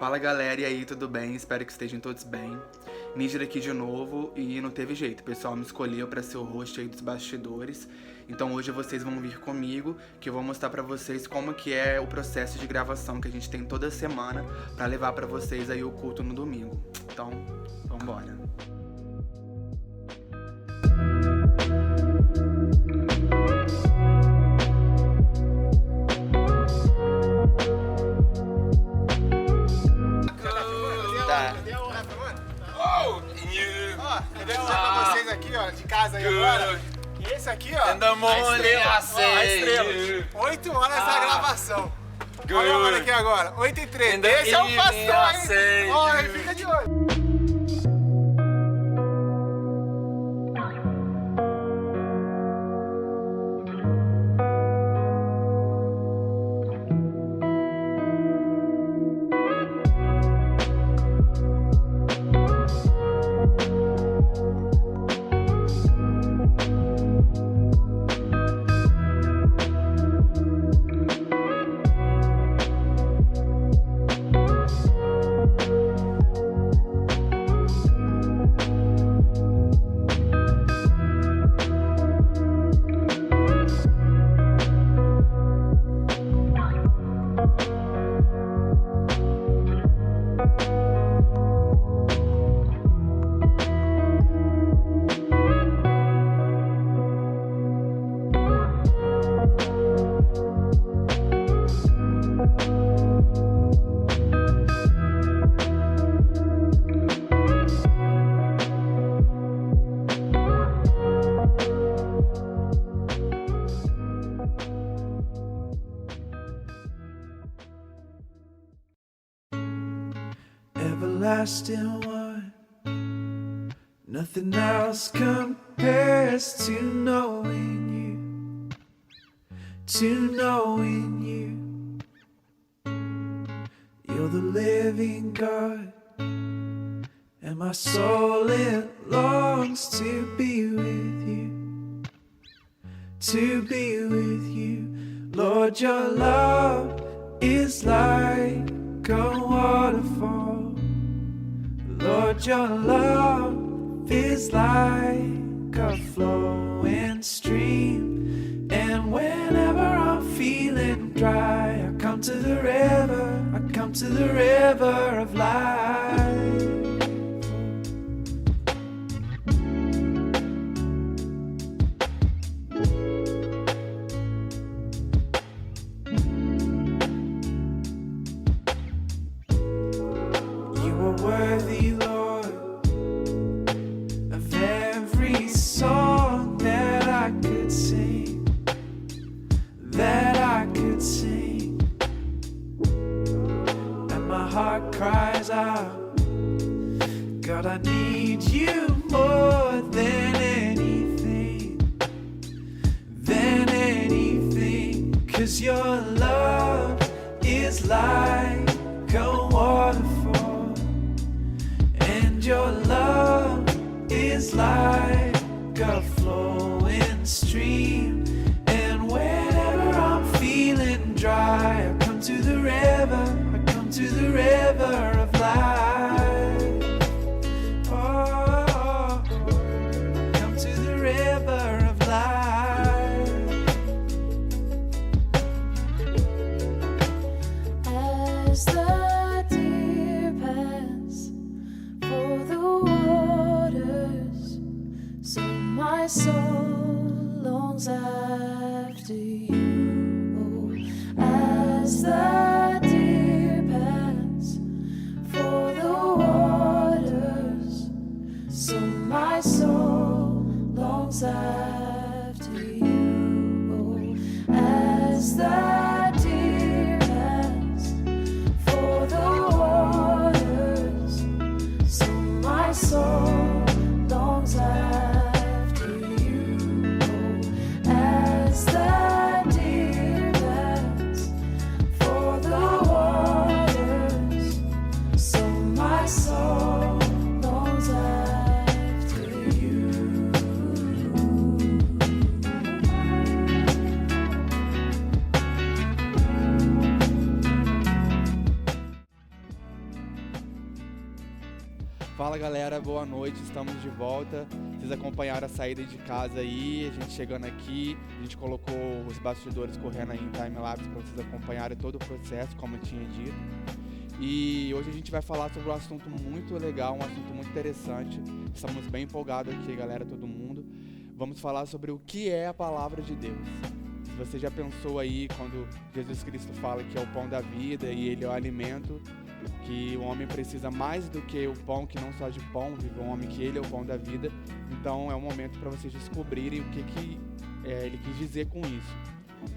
Fala galera, e aí, tudo bem? Espero que estejam todos bem. Níger aqui de novo e não teve jeito, o pessoal me escolheu para ser o host aí dos bastidores. Então hoje vocês vão vir comigo, que eu vou mostrar para vocês como que é o processo de gravação que a gente tem toda semana para levar para vocês aí o culto no domingo. Então, vambora. Eu devo dizer pra vocês aqui, ó, de casa aí agora, que esse aqui, ó, a estrela. 8 horas da gravação. Olha a hora aqui agora, 8h03. Esse é o pastor, hein? Olha, fica de olho. Everlasting one, nothing else compares to knowing you. You're the living God, and my soul it longs to be with you, Lord, your love is like a waterfall. Lord, your love is like a flowing stream. And whenever I'm feeling dry, I come to the river of life. Worthy, Lord, of every song that I could sing, and my heart cries out, God, I need you more than anything, 'cause your love is like a waterfall. Your love is like a flowing stream. And whenever I'm feeling dry, I come to the river of life. Oh, come to the river of life. As the deer pants for the waters, so my soul longs Fala galera, boa noite, estamos de volta. Vocês acompanharam a saída de casa aí, a gente chegando aqui, a gente colocou os bastidores correndo aí em timelapse para vocês acompanharem todo o processo, como eu tinha dito. E hoje a gente vai falar sobre um assunto muito legal, um assunto muito interessante. Estamos bem empolgados aqui, galera, todo mundo. Vamos falar sobre o que é a palavra de Deus. Se você já pensou aí quando Jesus Cristo fala que é o pão da vida e ele é o alimento, que o homem precisa mais do que o pão, que não só de pão vive o homem, que ele é o pão da vida. Então é um momento para vocês descobrirem o que ele quis dizer com isso.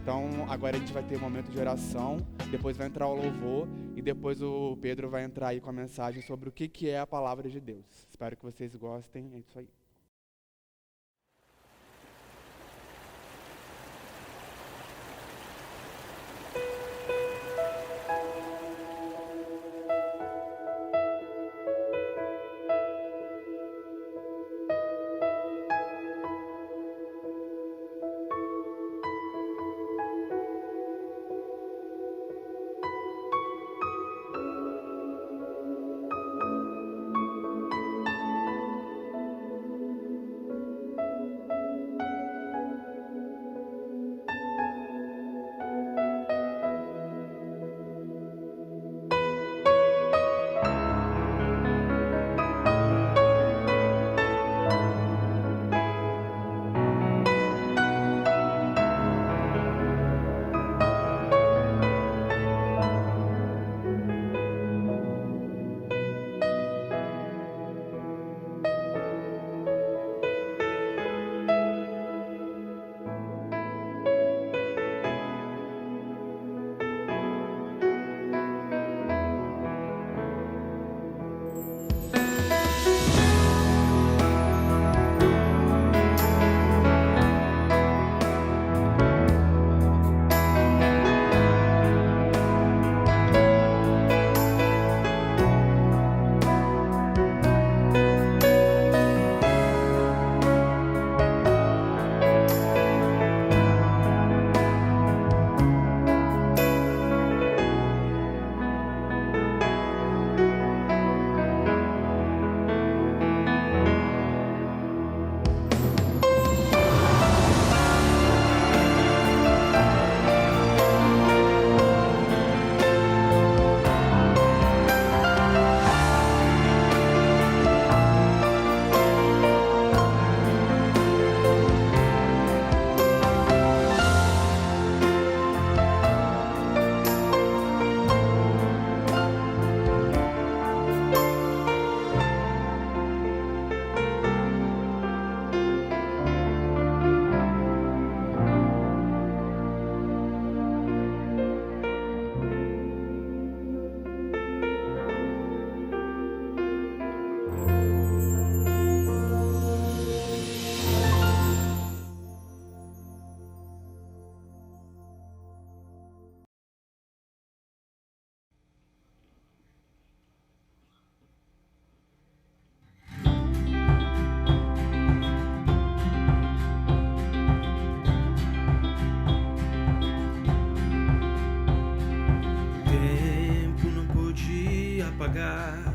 Então agora a gente vai ter um momento de oração, depois vai entrar o louvor e depois o Pedro vai entrar aí com a mensagem sobre o que é a palavra de Deus. Espero que vocês gostem, é isso aí.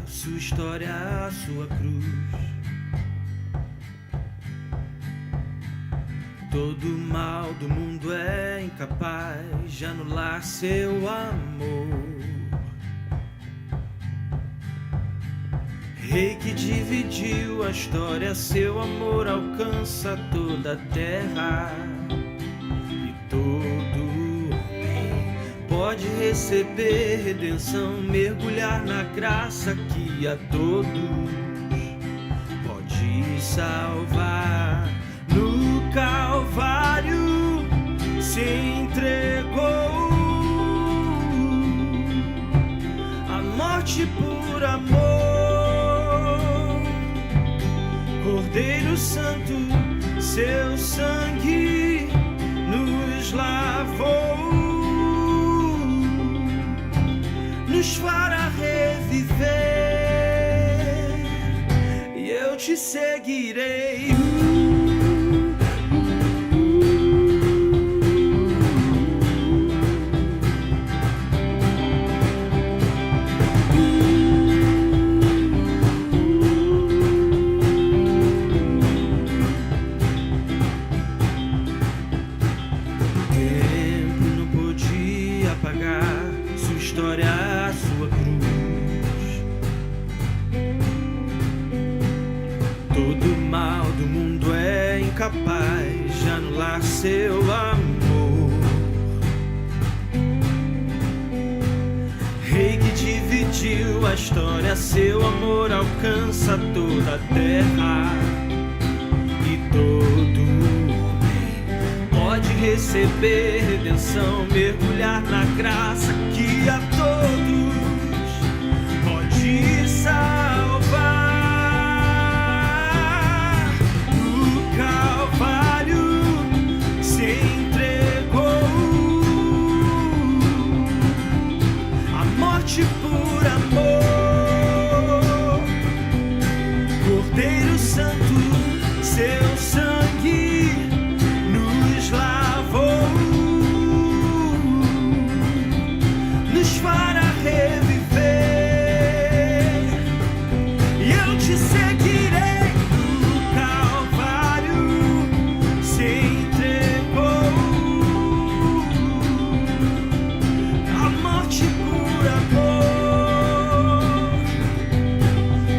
Sua história, a sua cruz. Todo mal do mundo é incapaz de anular seu amor. Rei que dividiu a história, seu amor alcança toda a terra. E todo homem pode receber redenção, mergulhar na graça que a todos pode salvar. No Calvário se entregou a morte por amor. Cordeiro Santo, seu sangue nos lavou, nos fará reviver, e eu te seguirei. capaz de anular seu amor. Rei que dividiu a história, seu amor alcança toda a terra. E todo homem pode receber redenção, mergulhar na graça que a todos pode salvar. No Calvário se entregou, a morte por amor. Cordeiro Santo, seu sangue nos lavou, nos fará reviver. E eu te seguirei. No Calvário se entregou, a morte por amor.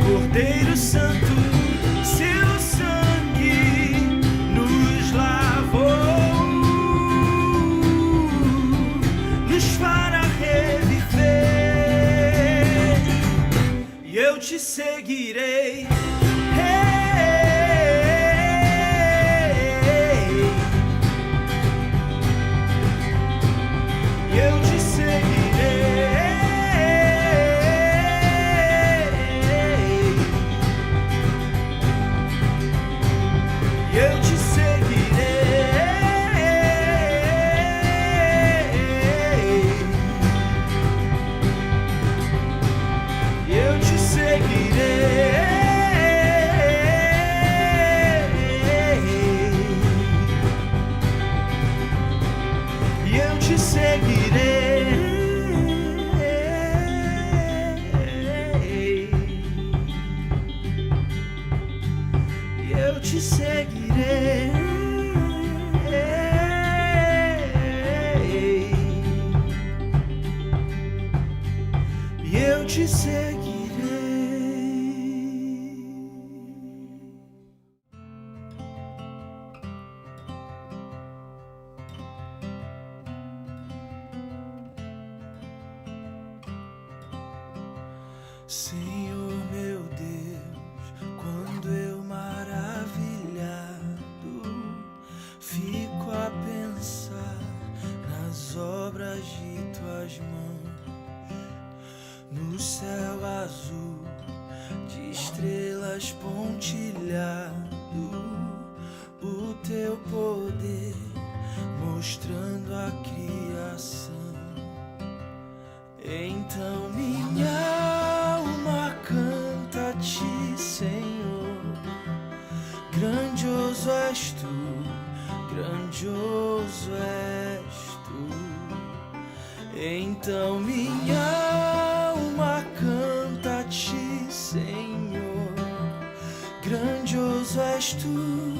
Cordeiro Santo, seu sangue nos lavou, nos fará reviver. E eu te seguirei. E eu te seguirei. E eu te seguirei. E eu te seguirei. E eu te seguirei. E eu te seguirei. E eu te seguirei. Senhor meu Deus, quando eu maravilhado fico a pensar nas obras de tuas mãos, no céu azul de estrelas pontilhado, o teu poder mostrando a criação. Então minha alma canta a ti, Senhor. Grandioso és tu, grandioso és tu. Então minha alma canta a ti, Senhor. Grandioso és tu,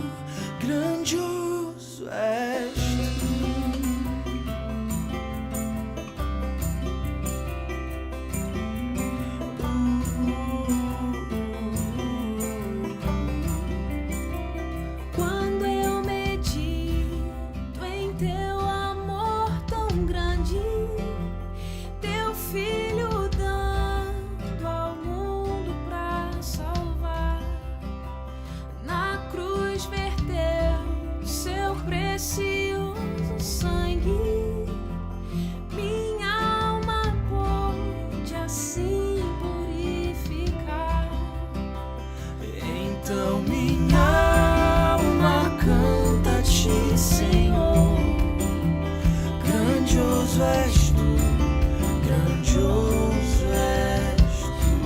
grandioso és tu. Quando eu medito em teu amor tão grande, teu filho dando ao mundo pra salvar, na cruz verteu seu precioso sangue, minha alma pôde assim purificar. Então minha alma canta a ti, Senhor. Grandioso és tu, grandioso és tu.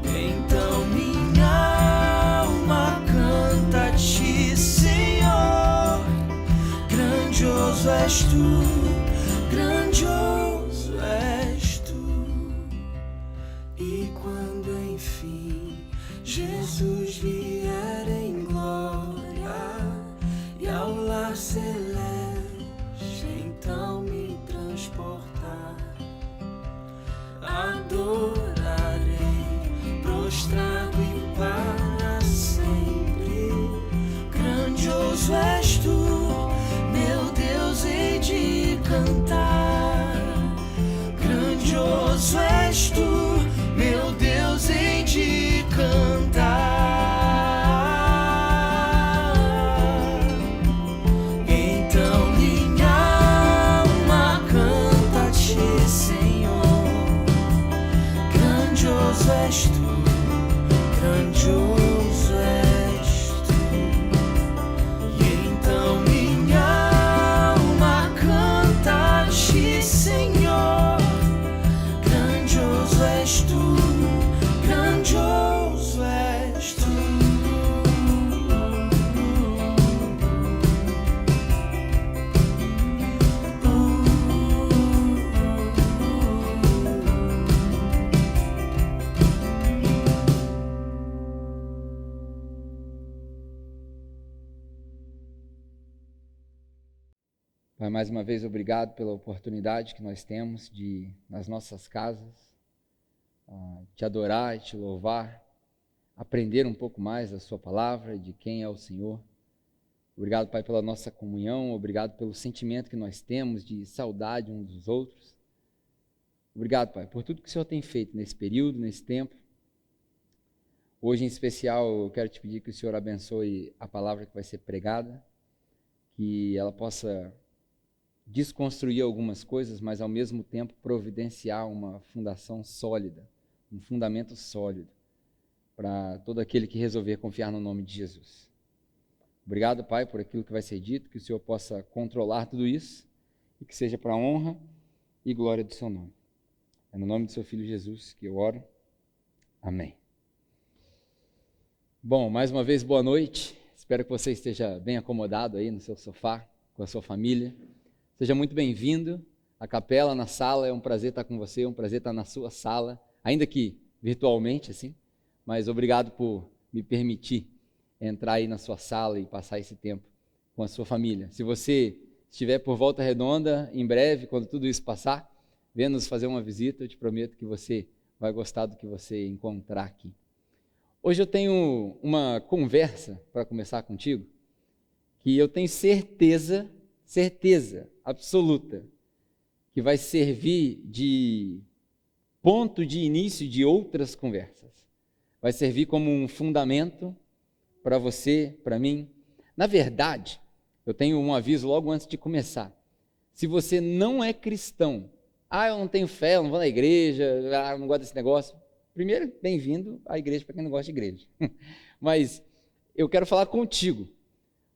Então minha alma canta a ti, Senhor. Grandioso és tu, grandioso és tu. E quando enfim Jesus vier em glória e ao lar celeste então me transportar, adorarei prostrado e para sempre. és tu, grandioso és tu. E então minha alma canta a ti, Senhor. Grandioso és tu, grandioso és tu. Pai, mais uma vez, obrigado pela oportunidade que nós temos de, nas nossas casas, te adorar e te louvar, aprender um pouco mais da sua palavra, de quem é o Senhor. Obrigado, Pai, pela nossa comunhão, obrigado pelo sentimento que nós temos de saudade uns dos outros. Obrigado, Pai, por tudo que o Senhor tem feito nesse período, nesse tempo. Hoje, em especial, eu quero te pedir que o Senhor abençoe a palavra que vai ser pregada, que ela possa desconstruir algumas coisas, mas ao mesmo tempo providenciar uma fundação sólida, um fundamento sólido para todo aquele que resolver confiar no nome de Jesus. Obrigado, Pai, por aquilo que vai ser dito, que o Senhor possa controlar tudo isso e que seja para a honra e glória do seu nome. É no nome do seu Filho Jesus que eu oro. Amém. Bom, mais uma vez, boa noite. Espero que você esteja bem acomodado aí no seu sofá, com a sua família. Seja muito bem-vindo à capela, na sala. É um prazer estar com você, é um prazer estar na sua sala, ainda que virtualmente, assim. Mas obrigado por me permitir entrar aí na sua sala e passar esse tempo com a sua família. Se você estiver por Volta Redonda, em breve, quando tudo isso passar, venha nos fazer uma visita. Eu te prometo que você vai gostar do que você encontrar aqui. Hoje eu tenho uma conversa para começar contigo, que eu tenho certeza absoluta, que vai servir de ponto de início de outras conversas. Vai servir como um fundamento para você, para mim. Na verdade, eu tenho um aviso logo antes de começar. Se você não é cristão, eu não tenho fé, eu não vou na igreja, eu não gosto desse negócio. Primeiro, bem-vindo à igreja para quem não gosta de igreja. Mas eu quero falar contigo,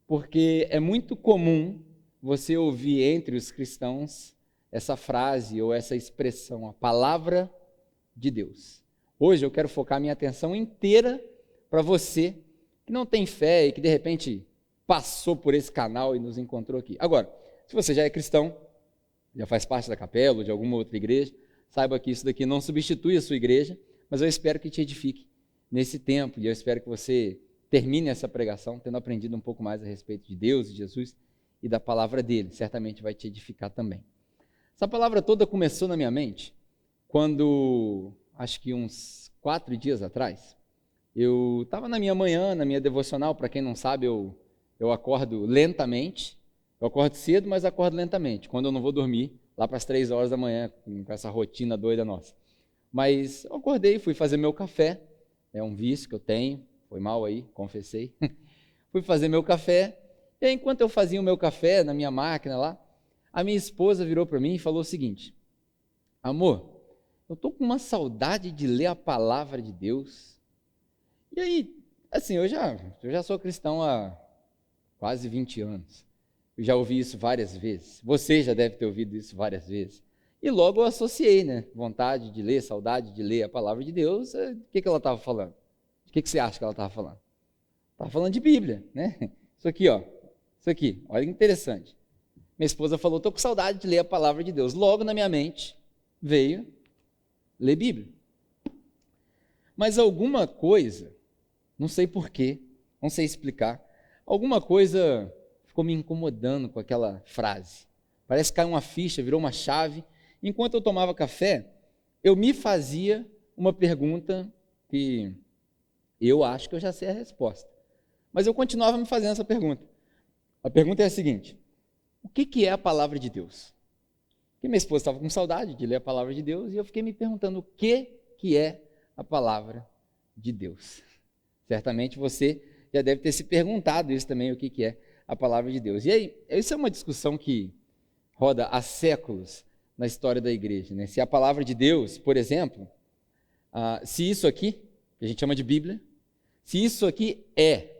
porque é muito comum você ouvir entre os cristãos essa frase ou essa expressão, a palavra de Deus. Hoje eu quero focar minha atenção inteira para você que não tem fé e que de repente passou por esse canal e nos encontrou aqui. Agora, se você já é cristão, já faz parte da capela ou de alguma outra igreja, saiba que isso daqui não substitui a sua igreja, mas eu espero que te edifique nesse tempo e eu espero que você termine essa pregação tendo aprendido um pouco mais a respeito de Deus e de Jesus e da palavra dele, certamente vai te edificar também. Essa palavra toda começou na minha mente quando, acho que uns 4 dias atrás, eu estava na minha manhã, na minha devocional. Para quem não sabe, eu acordo lentamente, eu acordo cedo, mas acordo lentamente, quando eu não vou dormir, lá para as 3 horas da manhã, com essa rotina doida nossa. Mas eu acordei, fui fazer meu café, é um vício que eu tenho, foi mal aí, confessei, fui fazer meu café. E aí, enquanto eu fazia o meu café na minha máquina lá, a minha esposa virou para mim e falou o seguinte: amor, eu estou com uma saudade de ler a palavra de Deus. E aí, assim, eu já sou cristão há quase 20 anos. Eu já ouvi isso várias vezes. Você já deve ter ouvido isso várias vezes. E logo eu associei, né? Vontade de ler, saudade de ler a palavra de Deus. O que ela estava falando? O que você acha que ela estava falando? Estava falando de Bíblia, né? Isso aqui, ó. Isso aqui, olha que interessante. Minha esposa falou: estou com saudade de ler a palavra de Deus. Logo na minha mente veio ler Bíblia. Mas alguma coisa, não sei porquê, não sei explicar, alguma coisa ficou me incomodando com aquela frase. Parece que caiu uma ficha, virou uma chave. Enquanto eu tomava café, eu me fazia uma pergunta que eu acho que eu já sei a resposta. Mas eu continuava me fazendo essa pergunta. A pergunta é a seguinte: o que é a palavra de Deus? Porque minha esposa estava com saudade de ler a palavra de Deus e eu fiquei me perguntando o que é a palavra de Deus. Certamente você já deve ter se perguntado isso também, o que é a palavra de Deus. E aí, isso é uma discussão que roda há séculos na história da igreja, né? Se a palavra de Deus, por exemplo, se isso aqui, que a gente chama de Bíblia, se isso aqui é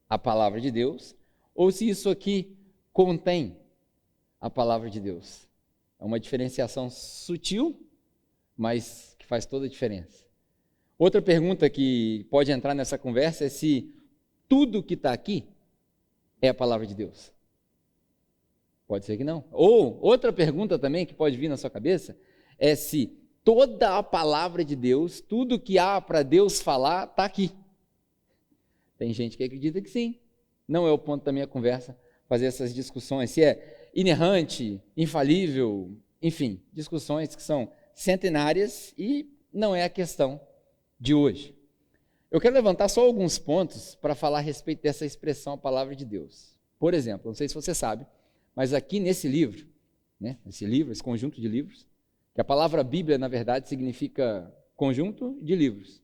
a palavra de Deus, ou se isso aqui contém a palavra de Deus. É uma diferenciação sutil, mas que faz toda a diferença. Outra pergunta que pode entrar nessa conversa é se tudo que está aqui é a palavra de Deus. Pode ser que não. Ou outra pergunta também que pode vir na sua cabeça é se toda a palavra de Deus, tudo que há para Deus falar, está aqui. Tem gente que acredita que sim. Não é o ponto da minha conversa fazer essas discussões, se é inerrante, infalível, enfim, discussões que são centenárias e não é a questão de hoje. Eu quero levantar só alguns pontos para falar a respeito dessa expressão, a palavra de Deus. Por exemplo, não sei se você sabe, mas aqui nesse livro, esse conjunto de livros, que a palavra Bíblia, na verdade, significa conjunto de livros.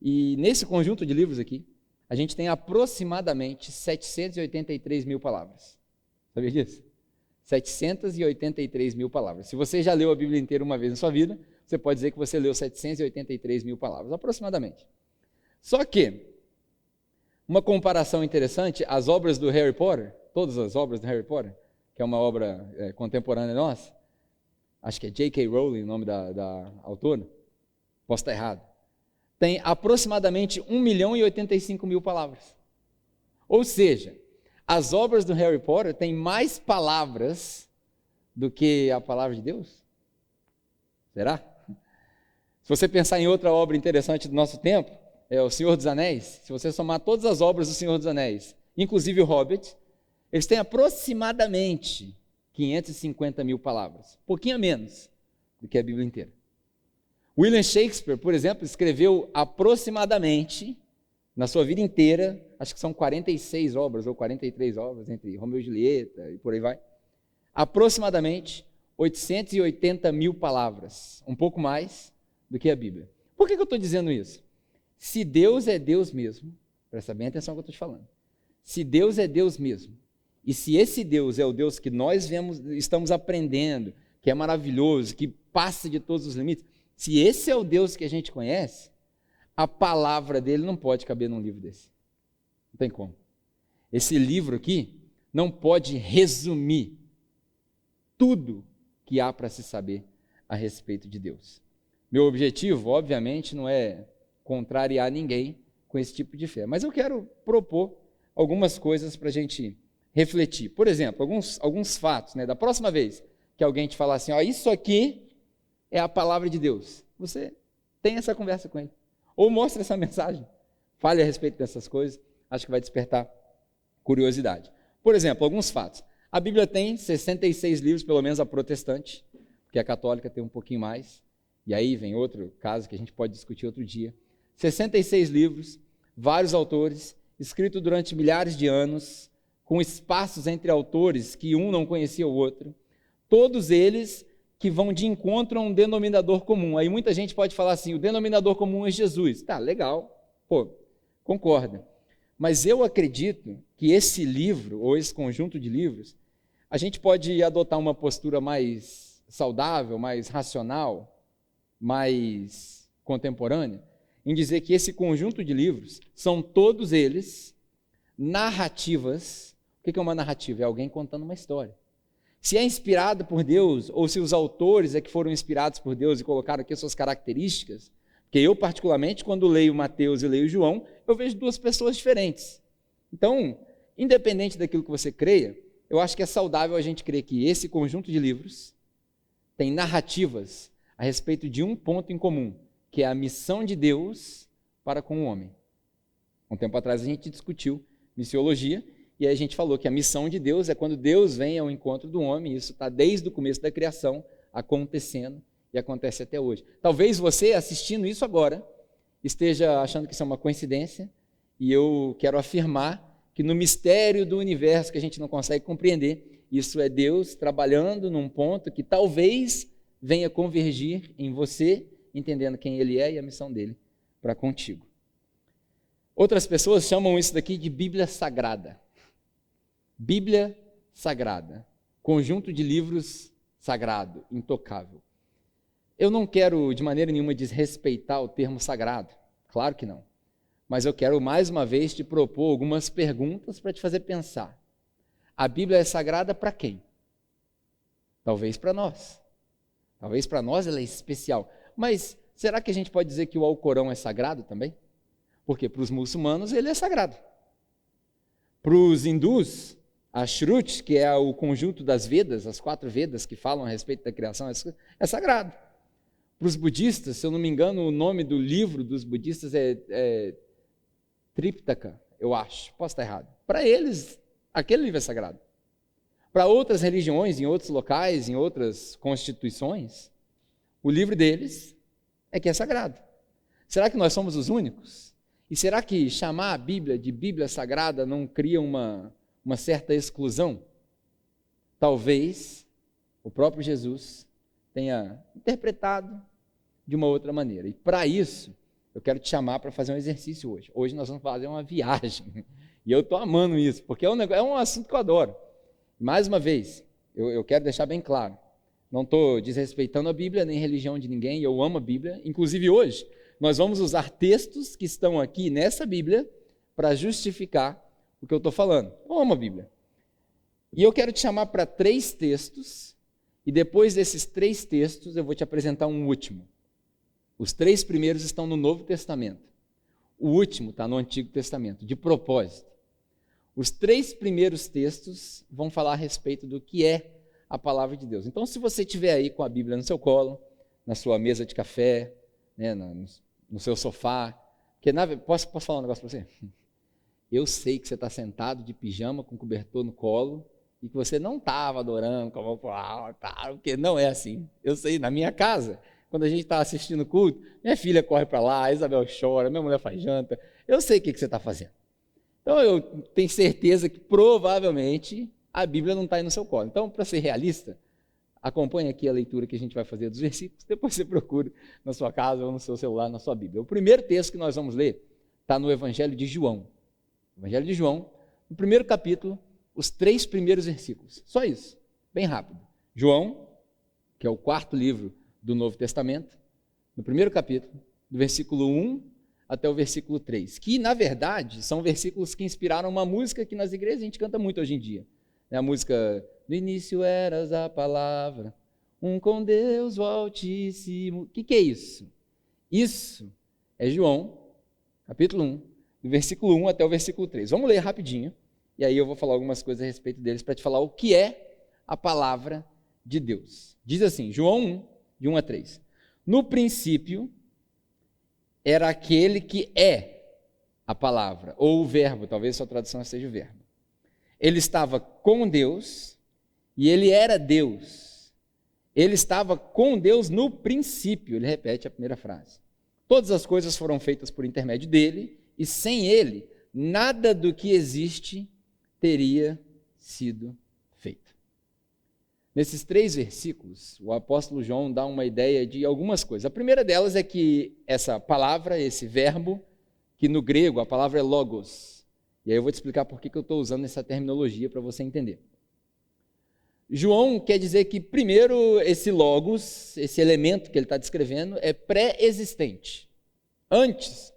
E nesse conjunto de livros aqui, a gente tem aproximadamente 783 mil palavras. Sabia disso? 783 mil palavras. Se você já leu a Bíblia inteira uma vez na sua vida, você pode dizer que você leu 783 mil palavras, aproximadamente. Só que, uma comparação interessante, as obras do Harry Potter, todas as obras do Harry Potter, que é uma obra contemporânea nossa, acho que é J.K. Rowling o nome da autora, posso estar errado, tem aproximadamente 1.085.000 palavras. Ou seja, as obras do Harry Potter têm mais palavras do que a palavra de Deus? Será? Se você pensar em outra obra interessante do nosso tempo, é o Senhor dos Anéis. Se você somar todas as obras do Senhor dos Anéis, inclusive o Hobbit, eles têm aproximadamente 550 mil palavras, um pouquinho a menos do que a Bíblia inteira. William Shakespeare, por exemplo, escreveu aproximadamente, na sua vida inteira, acho que são 46 obras ou 43 obras, entre Romeu e Julieta e por aí vai, aproximadamente 880 mil palavras, um pouco mais do que a Bíblia. Por que eu estou dizendo isso? Se Deus é Deus mesmo, presta bem atenção no que eu estou te falando, se Deus é Deus mesmo, e se esse Deus é o Deus que nós estamos aprendendo, que é maravilhoso, que passa de todos os limites, se esse é o Deus que a gente conhece, a palavra dele não pode caber num livro desse. Não tem como. Esse livro aqui não pode resumir tudo que há para se saber a respeito de Deus. Meu objetivo, obviamente, não é contrariar ninguém com esse tipo de fé, mas eu quero propor algumas coisas para a gente refletir. Por exemplo, alguns fatos, da próxima vez que alguém te falar assim, isso aqui é a palavra de Deus, você tem essa conversa com ele, ou mostra essa mensagem, fale a respeito dessas coisas, acho que vai despertar curiosidade. Por exemplo, alguns fatos. A Bíblia tem 66 livros, pelo menos a protestante, porque a católica tem um pouquinho mais, e aí vem outro caso que a gente pode discutir outro dia. 66 livros, vários autores, escrito durante milhares de anos, com espaços entre autores que um não conhecia o outro, todos eles que vão de encontro a um denominador comum. Aí muita gente pode falar assim, o denominador comum é Jesus. Tá, legal, concorda. Mas eu acredito que esse livro, ou esse conjunto de livros, a gente pode adotar uma postura mais saudável, mais racional, mais contemporânea, em dizer que esse conjunto de livros são todos eles narrativas. O que é uma narrativa? É alguém contando uma história. Se é inspirado por Deus, ou se os autores é que foram inspirados por Deus e colocaram aqui as suas características, porque eu, particularmente, quando leio Mateus e leio João, eu vejo duas pessoas diferentes. Então, independente daquilo que você creia, eu acho que é saudável a gente crer que esse conjunto de livros tem narrativas a respeito de um ponto em comum, que é a missão de Deus para com o homem. Um tempo atrás a gente discutiu missiologia, e aí a gente falou que a missão de Deus é quando Deus vem ao encontro do homem, isso está desde o começo da criação acontecendo e acontece até hoje. Talvez você, assistindo isso agora, esteja achando que isso é uma coincidência, e eu quero afirmar que no mistério do universo que a gente não consegue compreender, isso é Deus trabalhando num ponto que talvez venha convergir em você, entendendo quem Ele é e a missão dele para contigo. Outras pessoas chamam isso daqui de Bíblia Sagrada. Bíblia Sagrada, conjunto de livros sagrado, intocável. Eu não quero de maneira nenhuma desrespeitar o termo sagrado, claro que não. Mas eu quero mais uma vez te propor algumas perguntas para te fazer pensar. A Bíblia é sagrada para quem? Talvez para nós. Talvez para nós ela é especial. Mas será que a gente pode dizer que o Alcorão é sagrado também? Porque para os muçulmanos ele é sagrado. Para os hindus, a Shruti, que é o conjunto das Vedas, as 4 Vedas que falam a respeito da criação, é sagrado. Para os budistas, se eu não me engano, o nome do livro dos budistas é Triptaka, eu acho, posso estar errado. Para eles, aquele livro é sagrado. Para outras religiões, em outros locais, em outras constituições, o livro deles é que é sagrado. Será que nós somos os únicos? E será que chamar a Bíblia de Bíblia Sagrada não cria uma certa exclusão? Talvez o próprio Jesus tenha interpretado de uma outra maneira. E para isso, eu quero te chamar para fazer um exercício hoje. Hoje nós vamos fazer uma viagem. E eu estou amando isso, porque é um assunto que eu adoro. Mais uma vez, eu quero deixar bem claro, não estou desrespeitando a Bíblia, nem a religião de ninguém, eu amo a Bíblia. Inclusive hoje, nós vamos usar textos que estão aqui nessa Bíblia para justificar o que eu estou falando. Eu amo a Bíblia. E eu quero te chamar para 3 textos, e depois desses 3 textos eu vou te apresentar um último. Os 3 primeiros estão no Novo Testamento. O último está no Antigo Testamento, de propósito. Os 3 primeiros textos vão falar a respeito do que é a palavra de Deus. Então, se você estiver aí com a Bíblia no seu colo, na sua mesa de café, né, no seu sofá, porque posso falar um negócio para você? Eu sei que você está sentado de pijama com cobertor no colo e que você não estava adorando com a mão para alta, porque não é assim. Eu sei, na minha casa, quando a gente está assistindo o culto, minha filha corre para lá, a Isabel chora, minha mulher faz janta. Eu sei o que você está fazendo. Então, eu tenho certeza que provavelmente a Bíblia não está aí no seu colo. Então, para ser realista, acompanhe aqui a leitura que a gente vai fazer dos versículos, depois você procura na sua casa ou no seu celular, na sua Bíblia. O primeiro texto que nós vamos ler está no Evangelho de João. Evangelho de João, no primeiro capítulo, os 3 primeiros versículos. Só isso, bem rápido. João, que é o 4º livro do Novo Testamento, no primeiro capítulo, do versículo 1 até o versículo 3, que, na verdade, são versículos que inspiraram uma música que nas igrejas a gente canta muito hoje em dia. É a música, no início eras a palavra, com Deus o Altíssimo. O que é isso? Isso é João, capítulo 1, do versículo 1 até o versículo 3. Vamos ler rapidinho, e aí eu vou falar algumas coisas a respeito deles para te falar o que é a palavra de Deus. Diz assim, João 1, de 1 a 3. No princípio era aquele que é a palavra, ou o verbo, talvez sua tradução seja o verbo. Ele estava com Deus e ele era Deus. Ele estava com Deus no princípio, ele repete a primeira frase. Todas as coisas foram feitas por intermédio dele e sem ele, nada do que existe teria sido feito. Nesses 3 versículos, o apóstolo João dá uma ideia de algumas coisas. A primeira delas é que essa palavra, esse verbo, que no grego a palavra é logos, e aí eu vou te explicar por que eu estou usando essa terminologia para você entender. João quer dizer que, primeiro, esse logos, esse elemento que ele está descrevendo, é pré-existente. Antes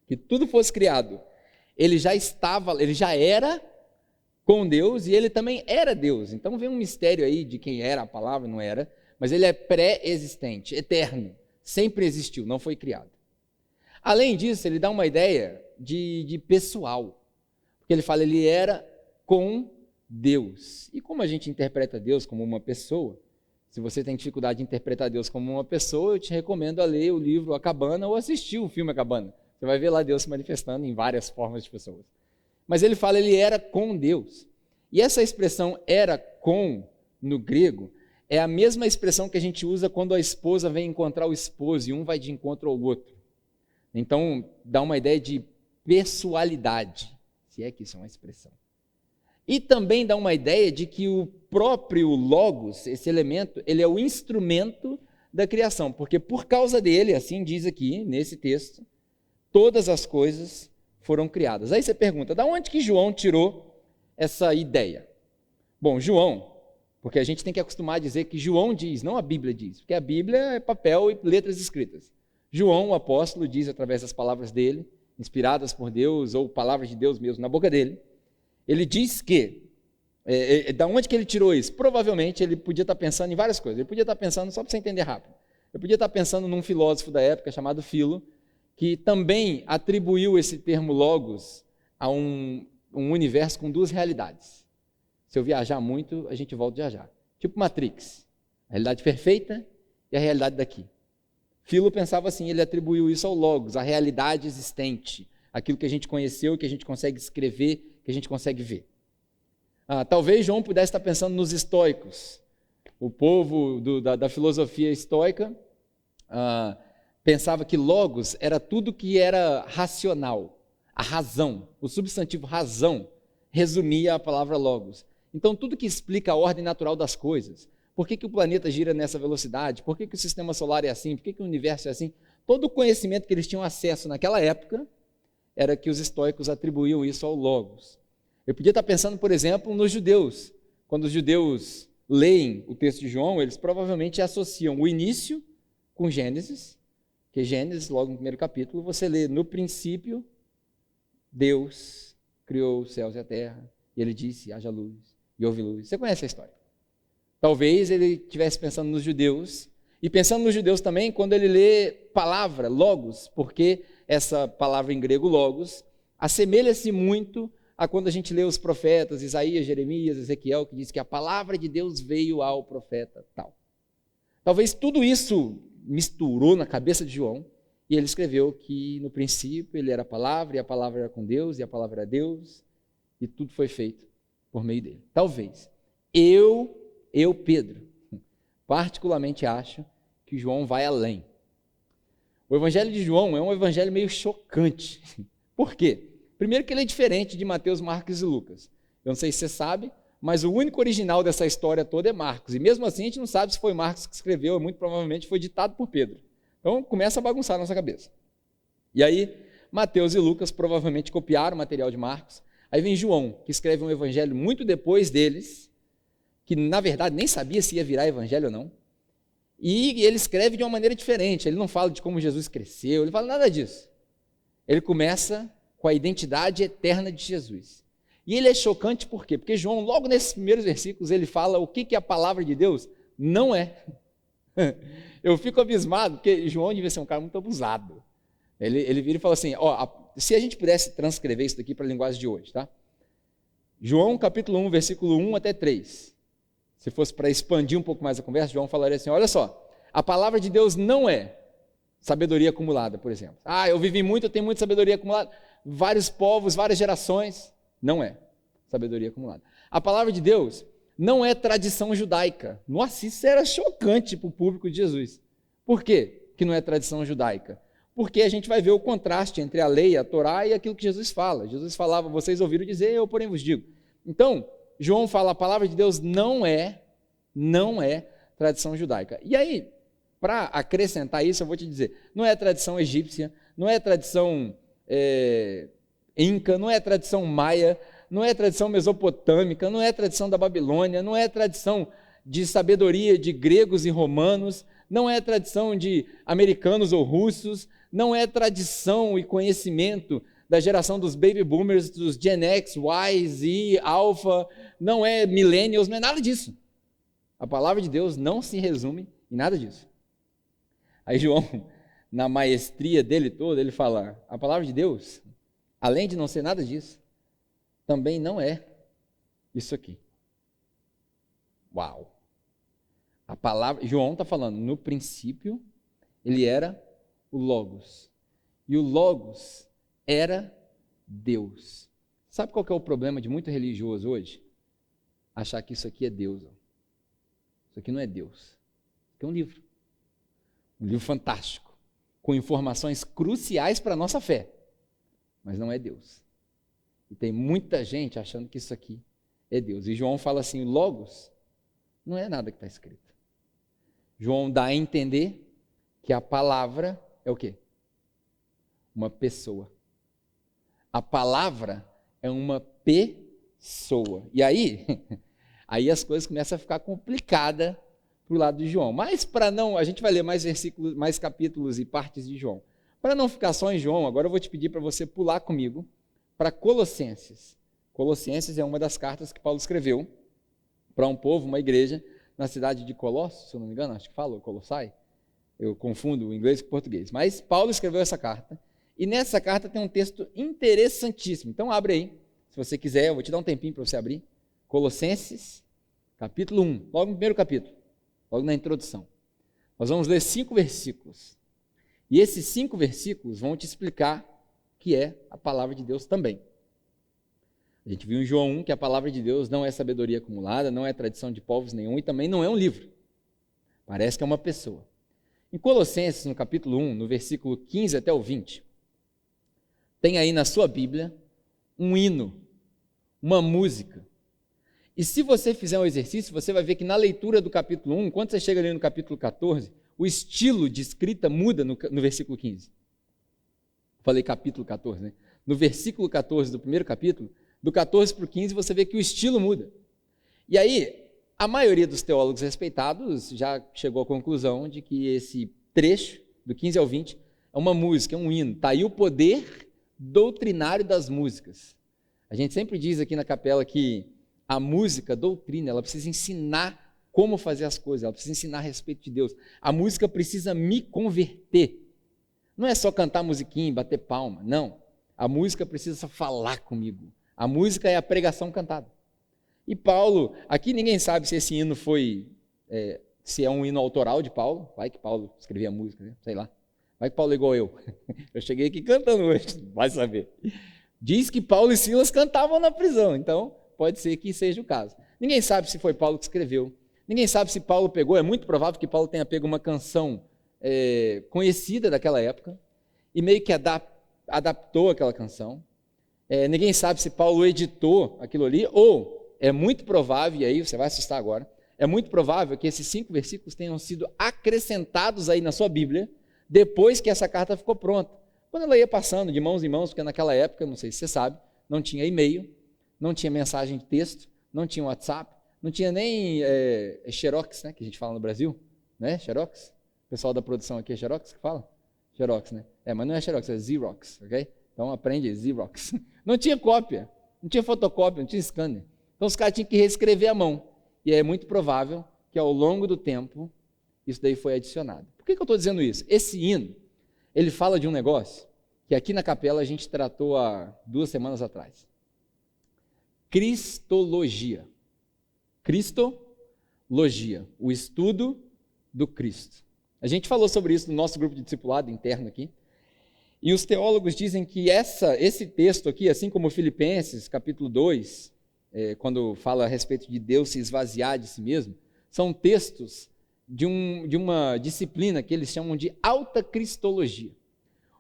que tudo fosse criado, ele já era com Deus e ele também era Deus. Então vem um mistério aí de quem era a palavra, não era, mas ele é pré-existente, eterno, sempre existiu, não foi criado. Além disso, ele dá uma ideia de pessoal, porque ele fala, ele era com Deus. E como a gente interpreta Deus como uma pessoa, se você tem dificuldade de interpretar Deus como uma pessoa, eu te recomendo a ler o livro A Cabana ou assistir o filme A Cabana. Você vai ver lá Deus se manifestando em várias formas de pessoas. Mas ele fala, ele era com Deus. E essa expressão era com, no grego, é a mesma expressão que a gente usa quando a esposa vem encontrar o esposo e um vai de encontro ao outro. Então, dá uma ideia de pessoalidade, se é que isso é uma expressão. E também dá uma ideia de que o próprio logos, esse elemento, ele é o instrumento da criação, porque por causa dele, assim diz aqui nesse texto, todas as coisas foram criadas. Aí você pergunta, da onde que João tirou essa ideia? Bom, João, Porque a gente tem que acostumar a dizer que João diz, não a Bíblia diz, porque a Bíblia é papel e letras escritas. João, o apóstolo, diz através das palavras dele, inspiradas por Deus, ou palavras de Deus mesmo na boca dele, ele diz que, da onde que ele tirou isso? Provavelmente ele podia estar pensando em várias coisas. Ele podia estar pensando, só para você entender rápido, ele podia estar pensando num filósofo da época chamado Filo, que também atribuiu esse termo logos a um universo com duas realidades. Se eu viajar muito, a gente volta a viajar. Tipo Matrix, a realidade perfeita e a realidade daqui. Filo pensava assim, ele atribuiu isso ao logos, a realidade existente, aquilo que a gente conheceu, que a gente consegue escrever, que a gente consegue ver. Talvez João pudesse estar pensando nos estoicos. O povo da filosofia estoica pensava que logos era tudo que era racional, a razão, o substantivo razão resumia a palavra logos. Então, tudo que explica a ordem natural das coisas, por que o planeta gira nessa velocidade, por que o sistema solar é assim, por que o universo é assim, todo o conhecimento que eles tinham acesso naquela época era que os estoicos atribuíam isso ao logos. Eu podia estar pensando, por exemplo, nos judeus. Quando os judeus leem o texto de João, eles provavelmente associam o início com Gênesis, que Gênesis, logo no primeiro capítulo, você lê, no princípio, Deus criou os céus e a terra, e ele disse, haja luz, e houve luz. Você conhece a história. Talvez ele estivesse pensando nos judeus, e pensando nos judeus também, quando ele lê palavra, logos, porque essa palavra em grego, logos, assemelha-se muito a quando a gente lê os profetas, Isaías, Jeremias, Ezequiel, que diz que a palavra de Deus veio ao profeta tal. Talvez tudo isso misturou na cabeça de João, e ele escreveu que no princípio ele era a palavra, e a palavra era com Deus, e a palavra era Deus, e tudo foi feito por meio dele. Talvez. Eu, Pedro, particularmente acho que João vai além. O evangelho de João é um evangelho meio chocante. Por quê? Primeiro que ele é diferente de Mateus, Marcos e Lucas. Eu não sei se você sabe, mas o único original dessa história toda é Marcos. E mesmo assim a gente não sabe se foi Marcos que escreveu, muito provavelmente foi ditado por Pedro. Então começa a bagunçar a nossa cabeça. E aí, Mateus e Lucas provavelmente copiaram o material de Marcos. Aí vem João, que escreve um evangelho muito depois deles, que na verdade nem sabia se ia virar evangelho ou não. E ele escreve de uma maneira diferente. Ele não fala de como Jesus cresceu, ele fala nada disso. Ele começa com a identidade eterna de Jesus. E ele é chocante por quê? Porque João, logo nesses primeiros versículos, ele fala o que a palavra de Deus não é. Eu fico abismado, porque João devia ser um cara muito abusado. Ele vira e fala assim, se a gente pudesse transcrever isso daqui para a linguagem de hoje, tá? João capítulo 1, versículo 1 até 3. Se fosse para expandir um pouco mais a conversa, João falaria assim, olha só, a palavra de Deus não é sabedoria acumulada, por exemplo. Eu vivi muito, eu tenho muita sabedoria acumulada. Vários povos, várias gerações. Não é sabedoria acumulada. A palavra de Deus não é tradição judaica. Nossa, isso era chocante para o público de Jesus. Por quê que não é tradição judaica? Porque a gente vai ver o contraste entre a lei, a Torá e aquilo que Jesus fala. Jesus falava, vocês ouviram dizer, eu porém vos digo. Então, João fala, a palavra de Deus não é tradição judaica. E aí, para acrescentar isso, eu vou te dizer, não é tradição egípcia, não é tradição inca, não é tradição maia, não é tradição mesopotâmica, não é tradição da Babilônia, não é tradição de sabedoria de gregos e romanos, não é tradição de americanos ou russos, não é tradição e conhecimento da geração dos baby boomers, dos Gen X, Y, Z, Alpha, não é millennials, não é nada disso. A palavra de Deus não se resume em nada disso. Aí João, na maestria dele toda, ele fala, a palavra de Deus, além de não ser nada disso, também não é isso aqui. Uau! A palavra, João está falando, no princípio, ele era o Logos. E o Logos era Deus. Sabe qual que é o problema de muito religioso hoje? Achar que isso aqui é Deus. Isso aqui não é Deus. Isso aqui é um livro. Um livro fantástico, com informações cruciais para a nossa fé. Mas não é Deus. E tem muita gente achando que isso aqui é Deus. E João fala assim, Logos não é nada que está escrito. João dá a entender que a palavra é o quê? Uma pessoa. A palavra é uma pessoa. E aí, Aí as coisas começam a ficar complicadas para o lado de João. Mas para não, a gente vai ler mais versículos, mais capítulos e partes de João. Para não ficar só em João, agora eu vou te pedir para você pular comigo para Colossenses. Colossenses é uma das cartas que Paulo escreveu para um povo, uma igreja, na cidade de Colossos, se eu não me engano, acho que fala, Colossai. Eu confundo o inglês com o português. Mas Paulo escreveu essa carta, e nessa carta tem um texto interessantíssimo. Então abre aí, se você quiser, eu vou te dar um tempinho para você abrir. Colossenses, capítulo 1, logo no primeiro capítulo, logo na introdução. Nós vamos ler 5 versículos. E esses 5 versículos vão te explicar o que é a palavra de Deus também. A gente viu em João 1 que a palavra de Deus não é sabedoria acumulada, não é tradição de povos nenhum e também não é um livro. Parece que é uma pessoa. Em Colossenses, no capítulo 1, no versículo 15 até o 20, tem aí na sua Bíblia um hino, uma música. E se você fizer um exercício, você vai ver que na leitura do capítulo 1, quando você chega ali no capítulo 14, o estilo de escrita muda no versículo 15. Falei capítulo 14, né? No versículo 14 do primeiro capítulo, do 14 para o 15, você vê que o estilo muda. E aí, a maioria dos teólogos respeitados já chegou à conclusão de que esse trecho, do 15 ao 20, é uma música, é um hino. Está aí o poder doutrinário das músicas. A gente sempre diz aqui na capela que a música, a doutrina, ela precisa ensinar como fazer as coisas, ela precisa ensinar a respeito de Deus. A música precisa me converter. Não é só cantar musiquinha, bater palma, não. A música precisa falar comigo. A música é a pregação cantada. E Paulo, aqui ninguém sabe se esse hino foi, se é um hino autoral de Paulo, vai que Paulo escrevia música, né? Sei lá. Vai que Paulo é igual eu. Eu cheguei aqui cantando hoje, vai saber. Diz que Paulo e Silas cantavam na prisão, então pode ser que seja o caso. Ninguém sabe se foi Paulo que escreveu. Ninguém sabe se Paulo pegou, é muito provável que Paulo tenha pego uma canção conhecida daquela época e meio que adaptou aquela canção. Ninguém sabe se Paulo editou aquilo ali, ou é muito provável, e aí você vai assustar agora, é muito provável que esses 5 versículos tenham sido acrescentados aí na sua Bíblia, depois que essa carta ficou pronta. Quando ela ia passando de mãos em mãos, porque naquela época, não sei se você sabe, não tinha e-mail, não tinha mensagem de texto, não tinha WhatsApp, não tinha nem Xerox, né, que a gente fala no Brasil, né, Xerox? O pessoal da produção aqui é Xerox que fala? Xerox, né? Mas não é Xerox, é Xerox, ok? Então aprende Xerox. Não tinha cópia, não tinha fotocópia, não tinha scanner. Então os caras tinham que reescrever à mão. E é muito provável que ao longo do tempo isso daí foi adicionado. Por que eu estou dizendo isso? Esse hino, ele fala de um negócio que aqui na capela a gente tratou há 2 semanas atrás. Cristologia. Cristologia, o estudo do Cristo. A gente falou sobre isso no nosso grupo de discipulado interno aqui. E os teólogos dizem que esse texto aqui, assim como Filipenses, capítulo 2, quando fala a respeito de Deus se esvaziar de si mesmo, são textos de uma disciplina que eles chamam de alta cristologia.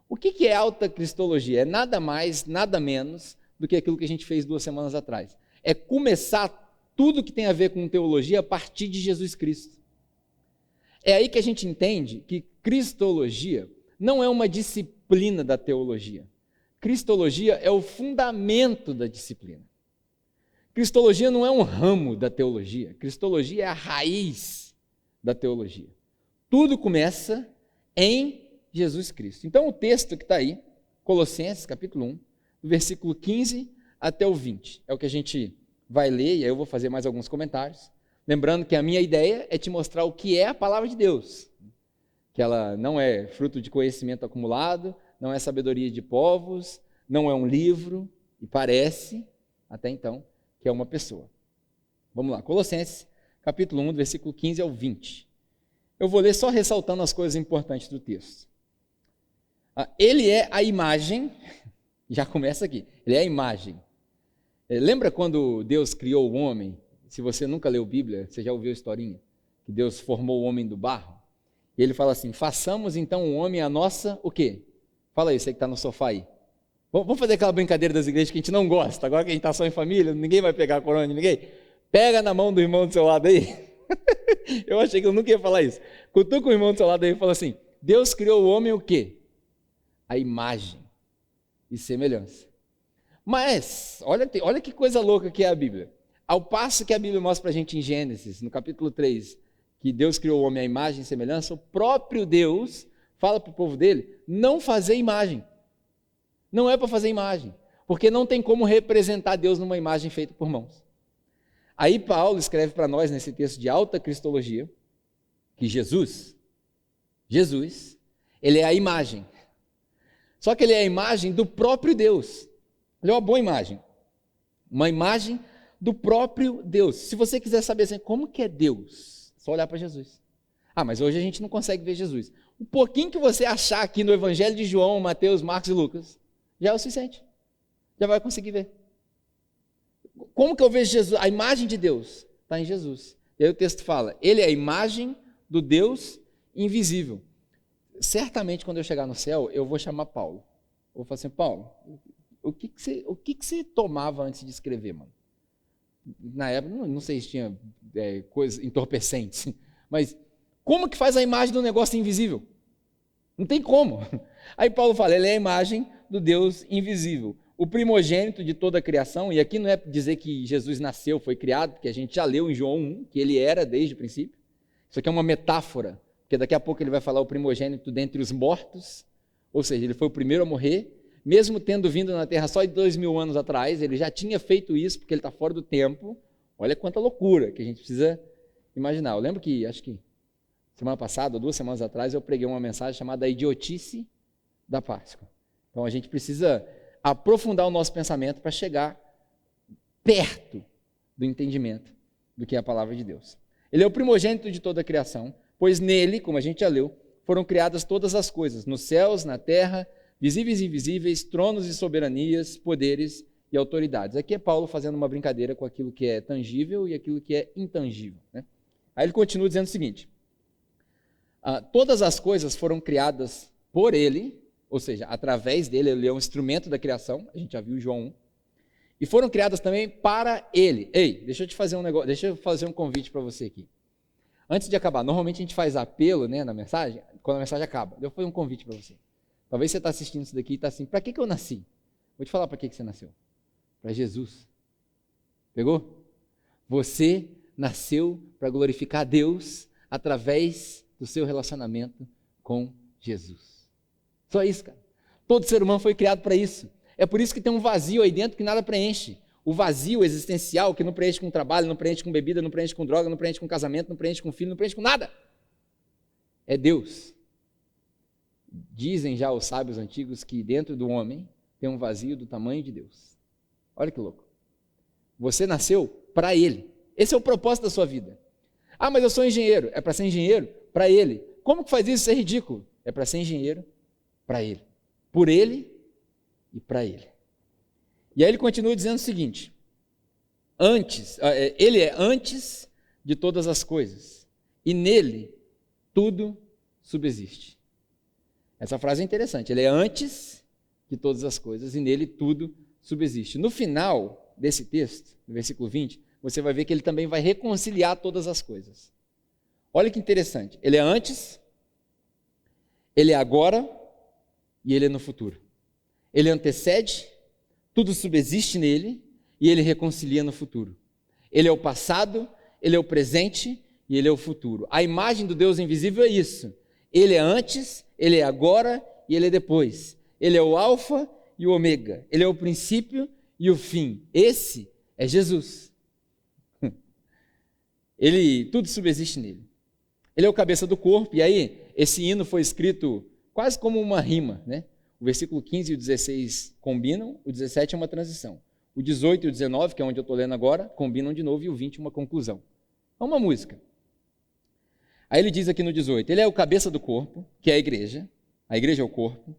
O que é alta cristologia? É nada mais, nada menos do que aquilo que a gente fez 2 semanas atrás. É começar tudo que tem a ver com teologia a partir de Jesus Cristo. É aí que a gente entende que cristologia não é uma disciplina da teologia. Cristologia é o fundamento da disciplina. Cristologia não é um ramo da teologia. Cristologia é a raiz da teologia. Tudo começa em Jesus Cristo. Então o texto que está aí, Colossenses capítulo 1, do versículo 15 até o 20, é o que a gente vai ler, e aí eu vou fazer mais alguns comentários. Lembrando que a minha ideia é te mostrar o que é a palavra de Deus. Que ela não é fruto de conhecimento acumulado, não é sabedoria de povos, não é um livro, e parece, até então, que é uma pessoa. Vamos lá, Colossenses, capítulo 1, do versículo 15 ao 20. Eu vou ler só ressaltando as coisas importantes do texto. Ele é a imagem, já começa aqui, ele é a imagem. Lembra quando Deus criou o homem? Se você nunca leu Bíblia, você já ouviu a historinha? Que Deus formou o homem do barro? E ele fala assim, façamos então o homem a nossa, o quê? Fala aí, você que está no sofá aí. Vamos fazer aquela brincadeira das igrejas que a gente não gosta, agora que a gente está só em família, ninguém vai pegar a corona de ninguém. Pega na mão do irmão do seu lado aí. Eu achei que eu nunca ia falar isso. Cutuca o irmão do seu lado aí e fala assim, Deus criou o homem o quê? A imagem e semelhança. Mas, olha que coisa louca que é a Bíblia. Ao passo que a Bíblia mostra para a gente em Gênesis, no capítulo 3, que Deus criou o homem à imagem e semelhança, o próprio Deus fala para o povo dele não fazer imagem. Não é para fazer imagem, porque não tem como representar Deus numa imagem feita por mãos. Aí Paulo escreve para nós nesse texto de alta cristologia que Jesus, ele é a imagem. Só que ele é a imagem do próprio Deus. Ele é uma boa imagem. Uma imagem do próprio Deus. Se você quiser saber assim, como que é Deus, é só olhar para Jesus. Mas hoje a gente não consegue ver Jesus. O pouquinho que você achar aqui no Evangelho de João, Mateus, Marcos e Lucas, já é o suficiente. Já vai conseguir ver. Como que eu vejo Jesus? A imagem de Deus está em Jesus. E aí o texto fala, ele é a imagem do Deus invisível. Certamente quando eu chegar no céu, eu vou chamar Paulo. Eu vou falar assim, Paulo, o que você tomava antes de escrever, mano? Na época, não sei se tinha coisas entorpecentes, mas como que faz a imagem do negócio invisível? Não tem como. Aí Paulo fala, ele é a imagem do Deus invisível, o primogênito de toda a criação, e aqui não é dizer que Jesus nasceu, foi criado, porque a gente já leu em João 1, que ele era desde o princípio. Isso aqui é uma metáfora, porque daqui a pouco ele vai falar o primogênito dentre os mortos, ou seja, ele foi o primeiro a morrer, mesmo tendo vindo na Terra só de 2000 anos atrás, ele já tinha feito isso, porque ele está fora do tempo. Olha quanta loucura que a gente precisa imaginar. Eu lembro que, acho que semana passada, ou 2 semanas atrás, eu preguei uma mensagem chamada A Idiotice da Páscoa. Então a gente precisa aprofundar o nosso pensamento para chegar perto do entendimento do que é a palavra de Deus. Ele é o primogênito de toda a criação, pois nele, como a gente já leu, foram criadas todas as coisas, nos céus, na terra, visíveis e invisíveis, tronos e soberanias, poderes e autoridades. Aqui é Paulo fazendo uma brincadeira com aquilo que é tangível e aquilo que é intangível, né? Aí ele continua dizendo o seguinte, todas as coisas foram criadas por ele, ou seja, através dele, ele é um instrumento da criação, a gente já viu em João 1, e foram criadas também para ele. Ei, deixa eu te fazer um negócio, deixa eu fazer um convite para você aqui. Antes de acabar, normalmente a gente faz apelo, né, na mensagem, quando a mensagem acaba. Eu vou fazer um convite para você. Talvez você está assistindo isso daqui e está assim, para que eu nasci? Vou te falar para que você nasceu. Para Jesus. Pegou? Você nasceu para glorificar a Deus através do seu relacionamento com Jesus. Só isso, cara. Todo ser humano foi criado para isso. É por isso que tem um vazio aí dentro que nada preenche. O vazio existencial que não preenche com trabalho, não preenche com bebida, não preenche com droga, não preenche com casamento, não preenche com filho, não preenche com nada. É Deus. Dizem já os sábios antigos que dentro do homem tem um vazio do tamanho de Deus. Olha que louco. Você nasceu para Ele. Esse é o propósito da sua vida. Mas eu sou engenheiro. É para ser engenheiro? Para Ele. Como que faz isso? Isso é ridículo. É para ser engenheiro para Ele. Por Ele e para Ele. E aí ele continua dizendo o seguinte, Ele é antes de todas as coisas, e nele tudo subsiste. Essa frase é interessante, ele é antes de todas as coisas, e nele tudo subsiste. No final desse texto, no versículo 20, você vai ver que ele também vai reconciliar todas as coisas. Olha que interessante, ele é antes, ele é agora, e ele é no futuro. Ele antecede, tudo subsiste nele e ele reconcilia no futuro. Ele é o passado, ele é o presente e ele é o futuro. A imagem do Deus invisível é isso. Ele é antes, ele é agora e ele é depois. Ele é o alfa e o ômega. Ele é o princípio e o fim. Esse é Jesus. Tudo subsiste nele. Ele é o cabeça do corpo. E aí, esse hino foi escrito quase como uma rima, né? O versículo 15 e o 16 combinam, o 17 é uma transição. O 18 e o 19, que é onde eu estou lendo agora, combinam de novo, e o 20 uma conclusão. É uma música. Aí ele diz aqui no 18, ele é o cabeça do corpo, que é a igreja é o corpo,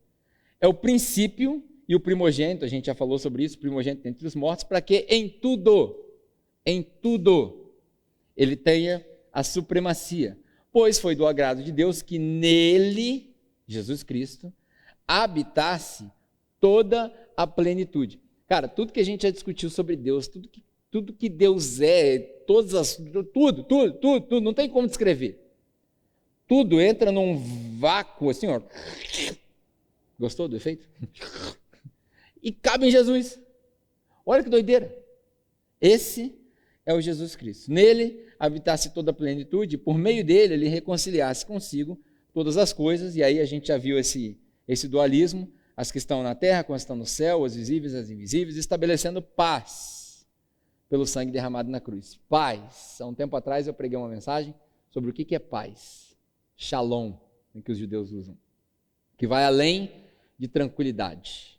é o princípio e o primogênito, a gente já falou sobre isso, primogênito entre os mortos, para que em tudo, ele tenha a supremacia. Pois foi do agrado de Deus que nele, Jesus Cristo, habitasse toda a plenitude. Cara, tudo que a gente já discutiu sobre Deus, tudo que Deus é, tudo, não tem como descrever. Tudo entra num vácuo assim, ó. Gostou do efeito? E cabe em Jesus. Olha que doideira. Esse é o Jesus Cristo. Nele habitasse toda a plenitude, e por meio dele ele reconciliasse consigo todas as coisas, e aí a gente já viu esse dualismo, as que estão na terra com as que estão no céu, as visíveis e as invisíveis, estabelecendo paz pelo sangue derramado na cruz. Paz. Há um tempo atrás eu preguei uma mensagem sobre o que é paz. Shalom, que os judeus usam, que vai além de tranquilidade,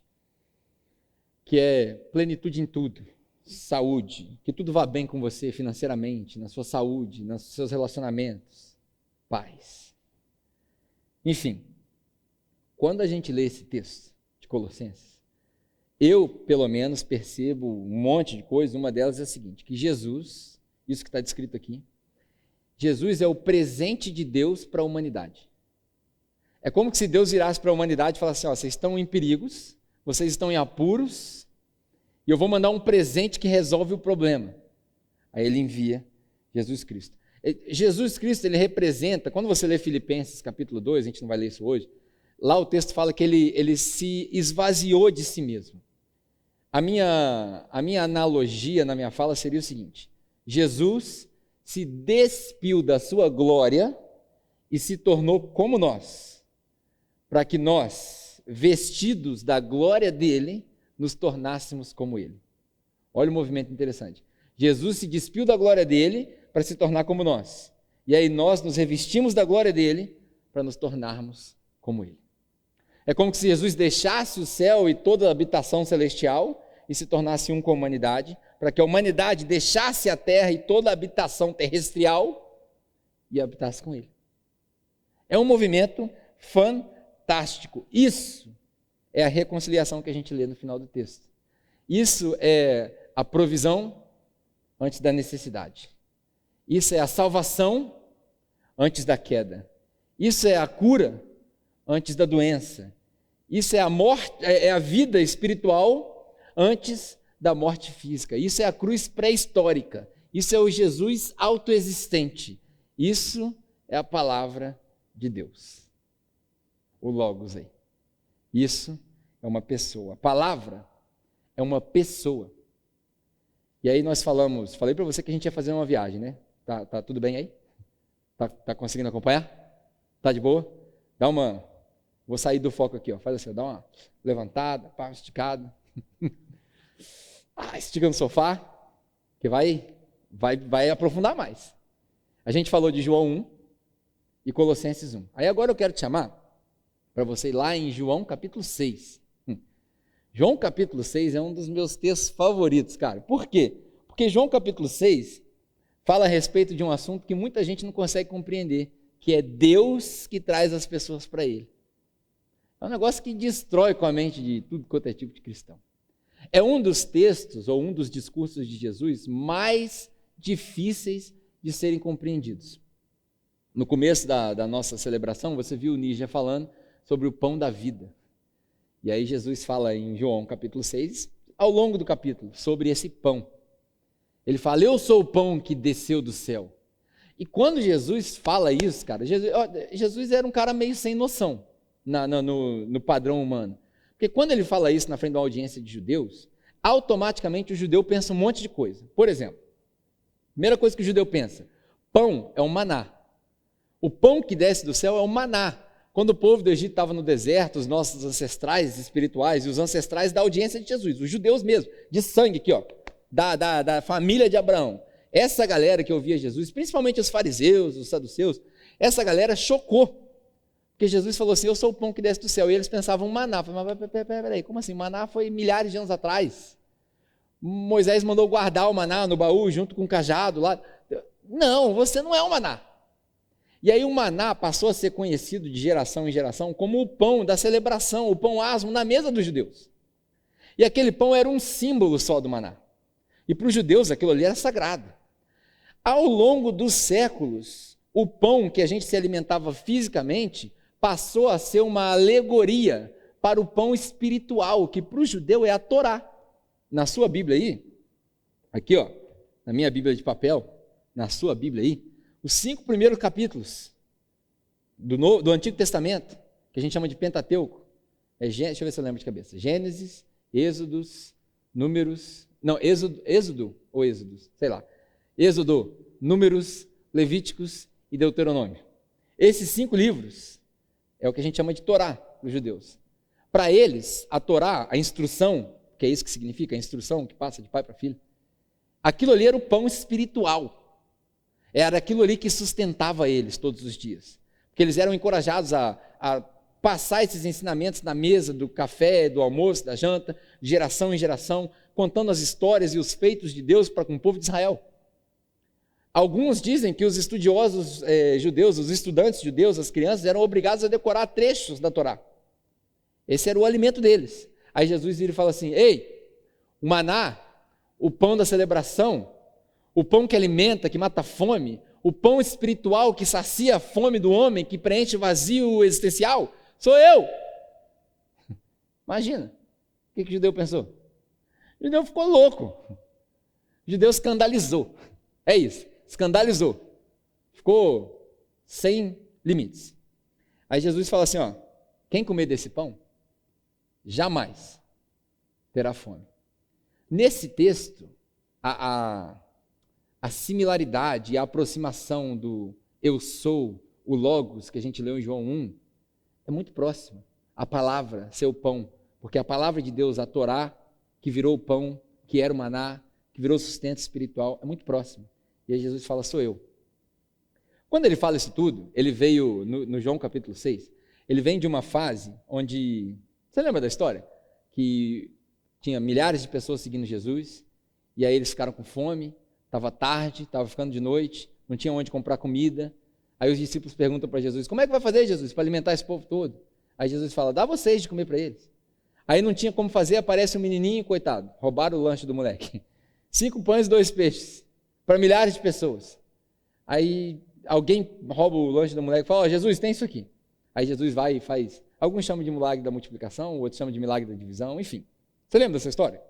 que é plenitude em tudo, saúde, que tudo vá bem com você financeiramente, na sua saúde, nos seus relacionamentos, paz. Enfim, quando a gente lê esse texto de Colossenses, eu, pelo menos, percebo um monte de coisas. Uma delas é a seguinte, que Jesus, isso que está descrito aqui, Jesus é o presente de Deus para a humanidade. É como se Deus virasse para a humanidade e falasse assim, vocês estão em perigos, vocês estão em apuros, e eu vou mandar um presente que resolve o problema. Aí ele envia Jesus Cristo. Jesus Cristo, ele representa, quando você lê Filipenses capítulo 2, a gente não vai ler isso hoje, lá o texto fala que ele se esvaziou de si mesmo. A minha analogia na minha fala seria o seguinte, Jesus se despiu da sua glória e se tornou como nós, para que nós, vestidos da glória dele, nos tornássemos como ele. Olha o movimento interessante. Jesus se despiu da glória dele para se tornar como nós. E aí nós nos revestimos da glória dele para nos tornarmos como ele. É como se Jesus deixasse o céu e toda a habitação celestial e se tornasse um com a humanidade, para que a humanidade deixasse a terra e toda a habitação terrestrial e habitasse com ele. É um movimento fantástico. Isso é a reconciliação que a gente lê no final do texto. Isso é a provisão antes da necessidade. Isso é a salvação antes da queda. Isso é a cura antes da doença. Isso é a morte, é a vida espiritual antes da morte física. Isso é a cruz pré-histórica. Isso é o Jesus autoexistente. Isso é a palavra de Deus. O Logos aí. Isso é uma pessoa. A palavra é uma pessoa. E aí nós falei para você que a gente ia fazer uma viagem, né? Tá tudo bem aí? Tá conseguindo acompanhar? Tá de boa? Vou sair do foco aqui, ó. Faz assim, dá uma levantada, pá, esticada. Estica no sofá, que vai aprofundar mais. A gente falou de João 1 e Colossenses 1. Aí agora eu quero te chamar para você ir lá em João capítulo 6. João capítulo 6 é um dos meus textos favoritos, cara. Por quê? Porque João capítulo 6 fala a respeito de um assunto que muita gente não consegue compreender, que é Deus que traz as pessoas para ele. É um negócio que destrói com a mente de tudo quanto é tipo de cristão. É um dos textos, ou um dos discursos de Jesus mais difíceis de serem compreendidos. No começo da nossa celebração, você viu o Nígia falando sobre o pão da vida. E aí Jesus fala em João capítulo 6, ao longo do capítulo, sobre esse pão. Ele fala, eu sou o pão que desceu do céu. E quando Jesus fala isso, cara, Jesus era um cara meio sem noção no padrão humano. Porque quando ele fala isso na frente de uma audiência de judeus, automaticamente o judeu pensa um monte de coisa. Por exemplo, primeira coisa que o judeu pensa, pão é um maná. O pão que desce do céu é um maná. Quando o povo do Egito estava no deserto, os nossos ancestrais espirituais e os ancestrais da audiência de Jesus, os judeus mesmo, de sangue aqui, ó, da família de Abraão. Essa galera que ouvia Jesus, principalmente os fariseus, os saduceus, essa galera chocou. Porque Jesus falou assim, eu sou o pão que desce do céu. E eles pensavam maná. Mas peraí, como assim? Maná foi milhares de anos atrás. Moisés mandou guardar o maná no baú junto com o cajado lá. Não, você não é o maná. E aí o maná passou a ser conhecido de geração em geração como o pão da celebração, o pão asmo na mesa dos judeus. E aquele pão era um símbolo só do maná. E para os judeus aquilo ali era sagrado. Ao longo dos séculos, o pão que a gente se alimentava fisicamente passou a ser uma alegoria para o pão espiritual, que para o judeu é a Torá. Na sua Bíblia aí, aqui ó, na minha Bíblia de papel, na sua Bíblia aí, os 5 primeiros capítulos do Antigo Testamento, que a gente chama de Pentateuco, deixa eu ver se eu lembro de cabeça, Gênesis, Êxodos, Números, não, Êxodo ou Êxodos, sei lá, Êxodo, Números, Levíticos e Deuteronômio. Esses 5 livros é o que a gente chama de Torá para os judeus. Para eles, a Torá, a instrução, que é isso que significa, a instrução que passa de pai para filho, aquilo ali era o pão espiritual. Era aquilo ali que sustentava eles todos os dias. Porque eles eram encorajados a passar esses ensinamentos na mesa do café, do almoço, da janta, de geração em geração, contando as histórias e os feitos de Deus para com o povo de Israel. Alguns dizem que os estudiosos judeus, os estudantes judeus, as crianças, eram obrigados a decorar trechos da Torá. Esse era o alimento deles. Aí Jesus vira e fala assim: ei, o maná, o pão da celebração, o pão que alimenta, que mata a fome, o pão espiritual que sacia a fome do homem, que preenche o vazio existencial, sou eu. Imagina, o que o judeu pensou? O judeu ficou louco. O judeu escandalizou. É isso, escandalizou. Ficou sem limites. Aí Jesus fala assim, ó, quem comer desse pão, jamais terá fome. Nesse texto, a similaridade e a aproximação do eu sou, o Logos, que a gente leu em João 1, é muito próximo. A palavra ser o pão, porque a palavra de Deus, a Torá, que virou o pão, que era o maná, que virou o sustento espiritual, é muito próximo. E aí Jesus fala, sou eu. Quando ele fala isso tudo, ele veio, no João capítulo 6, ele vem de uma fase onde, você lembra da história? Que tinha milhares de pessoas seguindo Jesus, e aí eles ficaram com fome, estava tarde, estava ficando de noite, não tinha onde comprar comida. Aí os discípulos perguntam para Jesus, como é que vai fazer, Jesus, para alimentar esse povo todo? Aí Jesus fala, dá vocês de comer para eles. Aí não tinha como fazer, aparece um menininho, coitado, roubaram o lanche do moleque. 5 pães e 2 peixes, para milhares de pessoas. Aí alguém rouba o lanche do moleque e fala, Jesus, tem isso aqui. Aí Jesus vai e faz, alguns chamam de milagre da multiplicação, outros chamam de milagre da divisão, enfim. Você lembra dessa história?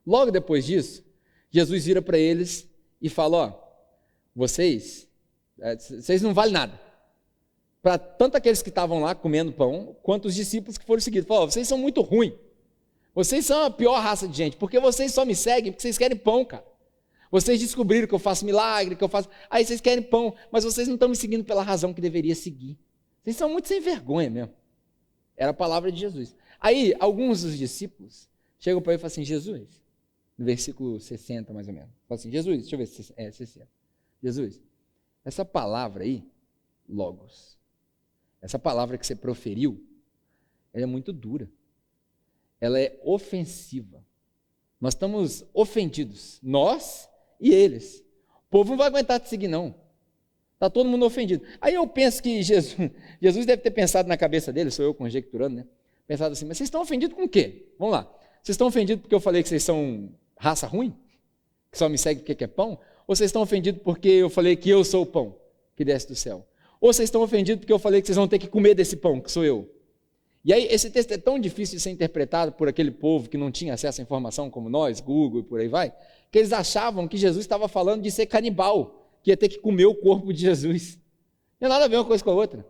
Logo depois disso, Jesus vira para eles e fala, ó, vocês não valem nada. Para tanto aqueles que estavam lá comendo pão, quanto os discípulos que foram seguidos. Falou, vocês são muito ruins. Vocês são a pior raça de gente, porque vocês só me seguem porque vocês querem pão, cara. Vocês descobriram que eu faço milagre, que eu faço... Aí vocês querem pão, mas vocês não estão me seguindo pela razão que deveria seguir. Vocês são muito sem vergonha mesmo. Era a palavra de Jesus. Aí, alguns dos discípulos chegam para ele e falam assim, Jesus, no versículo 60 mais ou menos, falam assim, Jesus, deixa eu ver se é 60. Jesus, essa palavra aí, logos, essa palavra que você proferiu, ela é muito dura. Ela é ofensiva. Nós estamos ofendidos, nós e eles. O povo não vai aguentar te seguir, não. Está todo mundo ofendido. Aí eu penso que Jesus deve ter pensado na cabeça dele, sou eu conjecturando, né? Pensado assim, mas vocês estão ofendidos com o quê? Vamos lá. Vocês estão ofendidos porque eu falei que vocês são raça ruim? Que só me segue porque quer pão? Ou vocês estão ofendidos porque eu falei que eu sou o pão que desce do céu? Ou vocês estão ofendidos porque eu falei que vocês vão ter que comer desse pão, que sou eu? E aí esse texto é tão difícil de ser interpretado por aquele povo que não tinha acesso à informação como nós, Google e por aí vai, que eles achavam que Jesus estava falando de ser canibal, que ia ter que comer o corpo de Jesus. Não tem nada a ver uma coisa com a outra.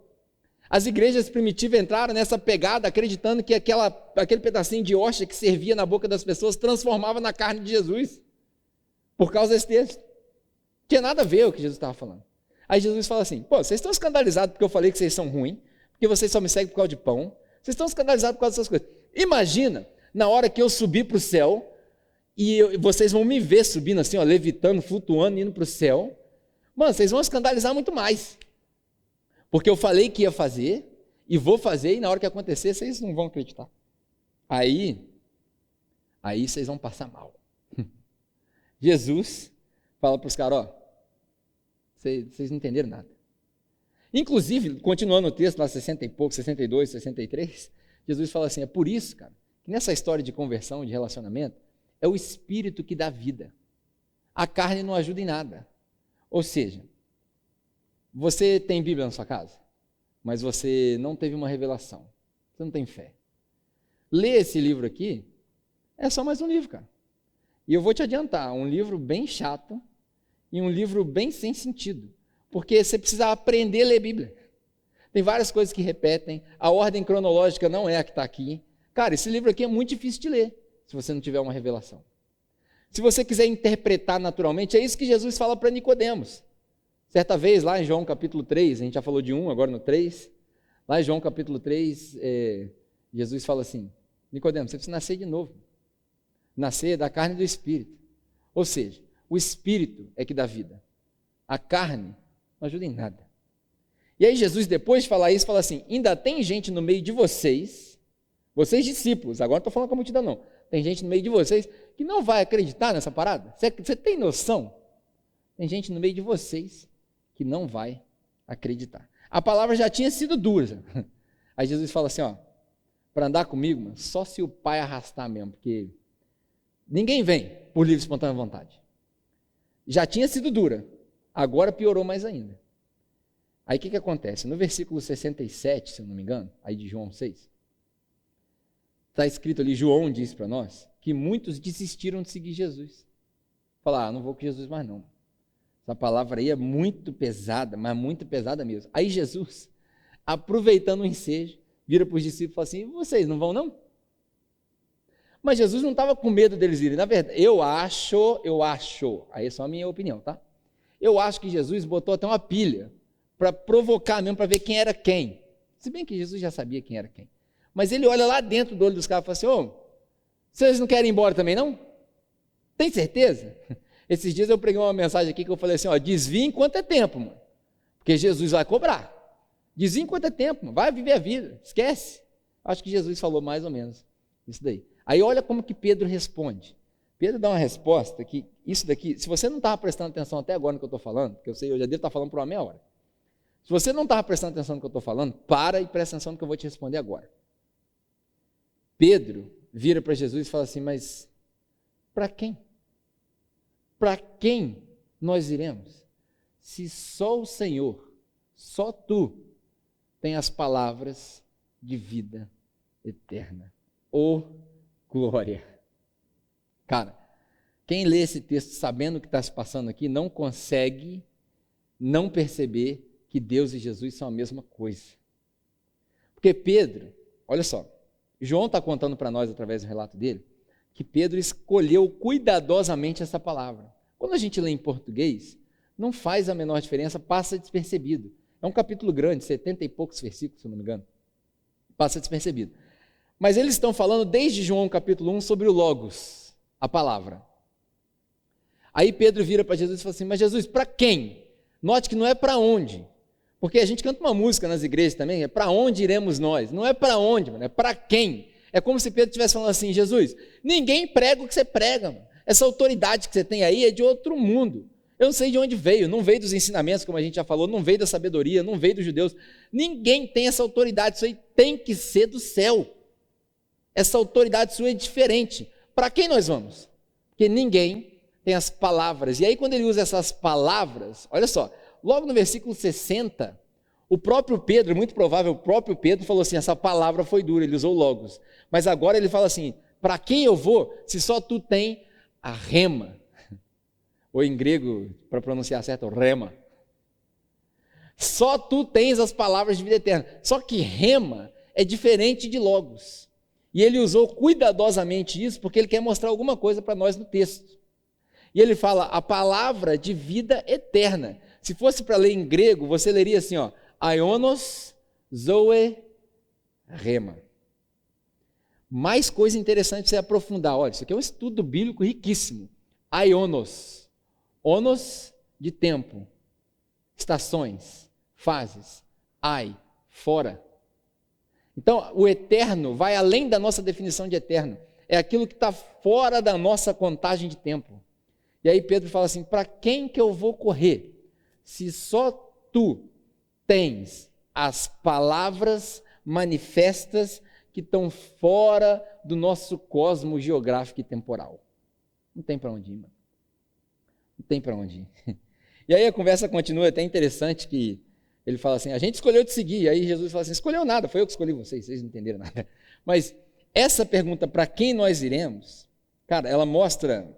As igrejas primitivas entraram nessa pegada acreditando que aquele pedacinho de hóstia que servia na boca das pessoas transformava na carne de Jesus, por causa desse texto. Não tinha nada a ver o que Jesus estava falando. Aí Jesus fala assim, pô, vocês estão escandalizados porque eu falei que vocês são ruins, porque vocês só me seguem por causa de pão, vocês estão escandalizados por causa dessas coisas. Imagina, na hora que eu subir para o céu, e vocês vão me ver subindo assim, ó, levitando, flutuando, indo para o céu, mano, vocês vão escandalizar muito mais. Porque eu falei que ia fazer, e vou fazer, e na hora que acontecer, vocês não vão acreditar. Aí vocês vão passar mal. Jesus fala para os caras, ó, vocês não entenderam nada. Inclusive, continuando o texto, lá 60 e pouco, 62, 63, Jesus fala assim, é por isso, cara, que nessa história de conversão, de relacionamento, é o Espírito que dá vida. A carne não ajuda em nada. Ou seja, você tem Bíblia na sua casa, mas você não teve uma revelação, você não tem fé. Ler esse livro aqui é só mais um livro, cara. E eu vou te adiantar, um livro bem chato e um livro bem sem sentido, porque você precisa aprender a ler Bíblia. Tem várias coisas que repetem, a ordem cronológica não é a que está aqui. Cara, esse livro aqui é muito difícil de ler, se você não tiver uma revelação. Se você quiser interpretar naturalmente, é isso que Jesus fala para Nicodemos. Certa vez, lá em João capítulo 3, a gente já falou de 1, agora no 3, lá em João capítulo 3, Jesus fala assim, Nicodemos, você precisa nascer de novo, nascer da carne e do Espírito. Ou seja, o Espírito é que dá vida, a carne não ajuda em nada. E aí Jesus, depois de falar isso, fala assim, ainda tem gente no meio de vocês discípulos, agora não estou falando com a multidão não, tem gente no meio de vocês que não vai acreditar nessa parada? Você tem noção? Tem gente no meio de vocês que não vai acreditar. A palavra já tinha sido dura. Aí Jesus fala assim, ó, para andar comigo, mano, só se o Pai arrastar mesmo, porque ninguém vem por livre e espontânea vontade. Já tinha sido dura, agora piorou mais ainda. Aí o que acontece? No versículo 67, se eu não me engano, aí de João 6, está escrito ali, João disse para nós, que muitos desistiram de seguir Jesus. Falaram, não vou com Jesus mais não. Essa palavra aí é muito pesada, mas muito pesada mesmo. Aí Jesus, aproveitando o ensejo, vira para os discípulos e fala assim, vocês não vão não? Mas Jesus não estava com medo deles irem. Na verdade, eu acho, aí é só a minha opinião, tá? Eu acho que Jesus botou até uma pilha para provocar mesmo, para ver quem era quem. Se bem que Jesus já sabia quem era quem. Mas ele olha lá dentro do olho dos caras e fala assim, vocês não querem ir embora também não? Tem certeza? Esses dias eu preguei uma mensagem aqui que eu falei assim, desvia enquanto é tempo, mano. Porque Jesus vai cobrar. Desvia enquanto é tempo, mano. Vai viver a vida, esquece. Acho que Jesus falou mais ou menos isso daí. Aí olha como que Pedro responde. Pedro dá uma resposta que isso daqui, se você não estava prestando atenção até agora no que eu estou falando, porque eu sei, eu já devo estar falando por uma meia hora. Se você não estava prestando atenção no que eu estou falando, para e presta atenção no que eu vou te responder agora. Pedro vira para Jesus e fala assim, mas para quem? Para quem nós iremos? Se só o Senhor, só tu, tem as palavras de vida eterna. Oh, glória! Cara, quem lê esse texto sabendo o que está se passando aqui, não consegue não perceber que Deus e Jesus são a mesma coisa. Porque Pedro, olha só, João está contando para nós, através do relato dele, que Pedro escolheu cuidadosamente essa palavra. Quando a gente lê em português, não faz a menor diferença, passa despercebido. É um capítulo grande, 70 e poucos versículos, se não me engano. Passa despercebido. Mas eles estão falando desde João capítulo 1 sobre o Logos, a palavra. Aí Pedro vira para Jesus e fala assim, mas Jesus, para quem? Note que não é para onde. Porque a gente canta uma música nas igrejas também, é para onde iremos nós? Não é para onde, mano, é para quem? É como se Pedro estivesse falando assim, Jesus, ninguém prega o que você prega, mano. Essa autoridade que você tem aí é de outro mundo. Eu não sei de onde veio, não veio dos ensinamentos, como a gente já falou, não veio da sabedoria, não veio dos judeus. Ninguém tem essa autoridade, isso aí tem que ser do céu. Essa autoridade sua é diferente. Para quem nós vamos? Porque ninguém tem as palavras. E aí quando ele usa essas palavras, olha só, logo no versículo 60, o próprio Pedro, muito provável, o próprio Pedro falou assim, essa palavra foi dura, ele usou logos. Mas agora ele fala assim, para quem eu vou, se só tu tem a rema, ou em grego, para pronunciar certo, rema. Só tu tens as palavras de vida eterna. Só que rema é diferente de logos. E ele usou cuidadosamente isso, porque ele quer mostrar alguma coisa para nós no texto. E ele fala, a palavra de vida eterna. Se fosse para ler em grego, você leria assim, Aionos Zoe Rema. Mais coisa interessante para você aprofundar. Olha, isso aqui é um estudo bíblico riquíssimo. Aionos. Onos de tempo. Estações. Fases. Ai. Fora. Então, o eterno vai além da nossa definição de eterno. É aquilo que está fora da nossa contagem de tempo. E aí Pedro fala assim, para quem que eu vou correr? Se só tu tens as palavras manifestas que estão fora do nosso cosmo geográfico e temporal. Não tem para onde ir, mano. Não tem para onde ir. E aí a conversa continua, até interessante que ele fala assim, a gente escolheu te seguir. E aí Jesus fala assim, escolheu nada, foi eu que escolhi vocês não entenderam nada. Mas essa pergunta, para quem nós iremos, cara, ela mostra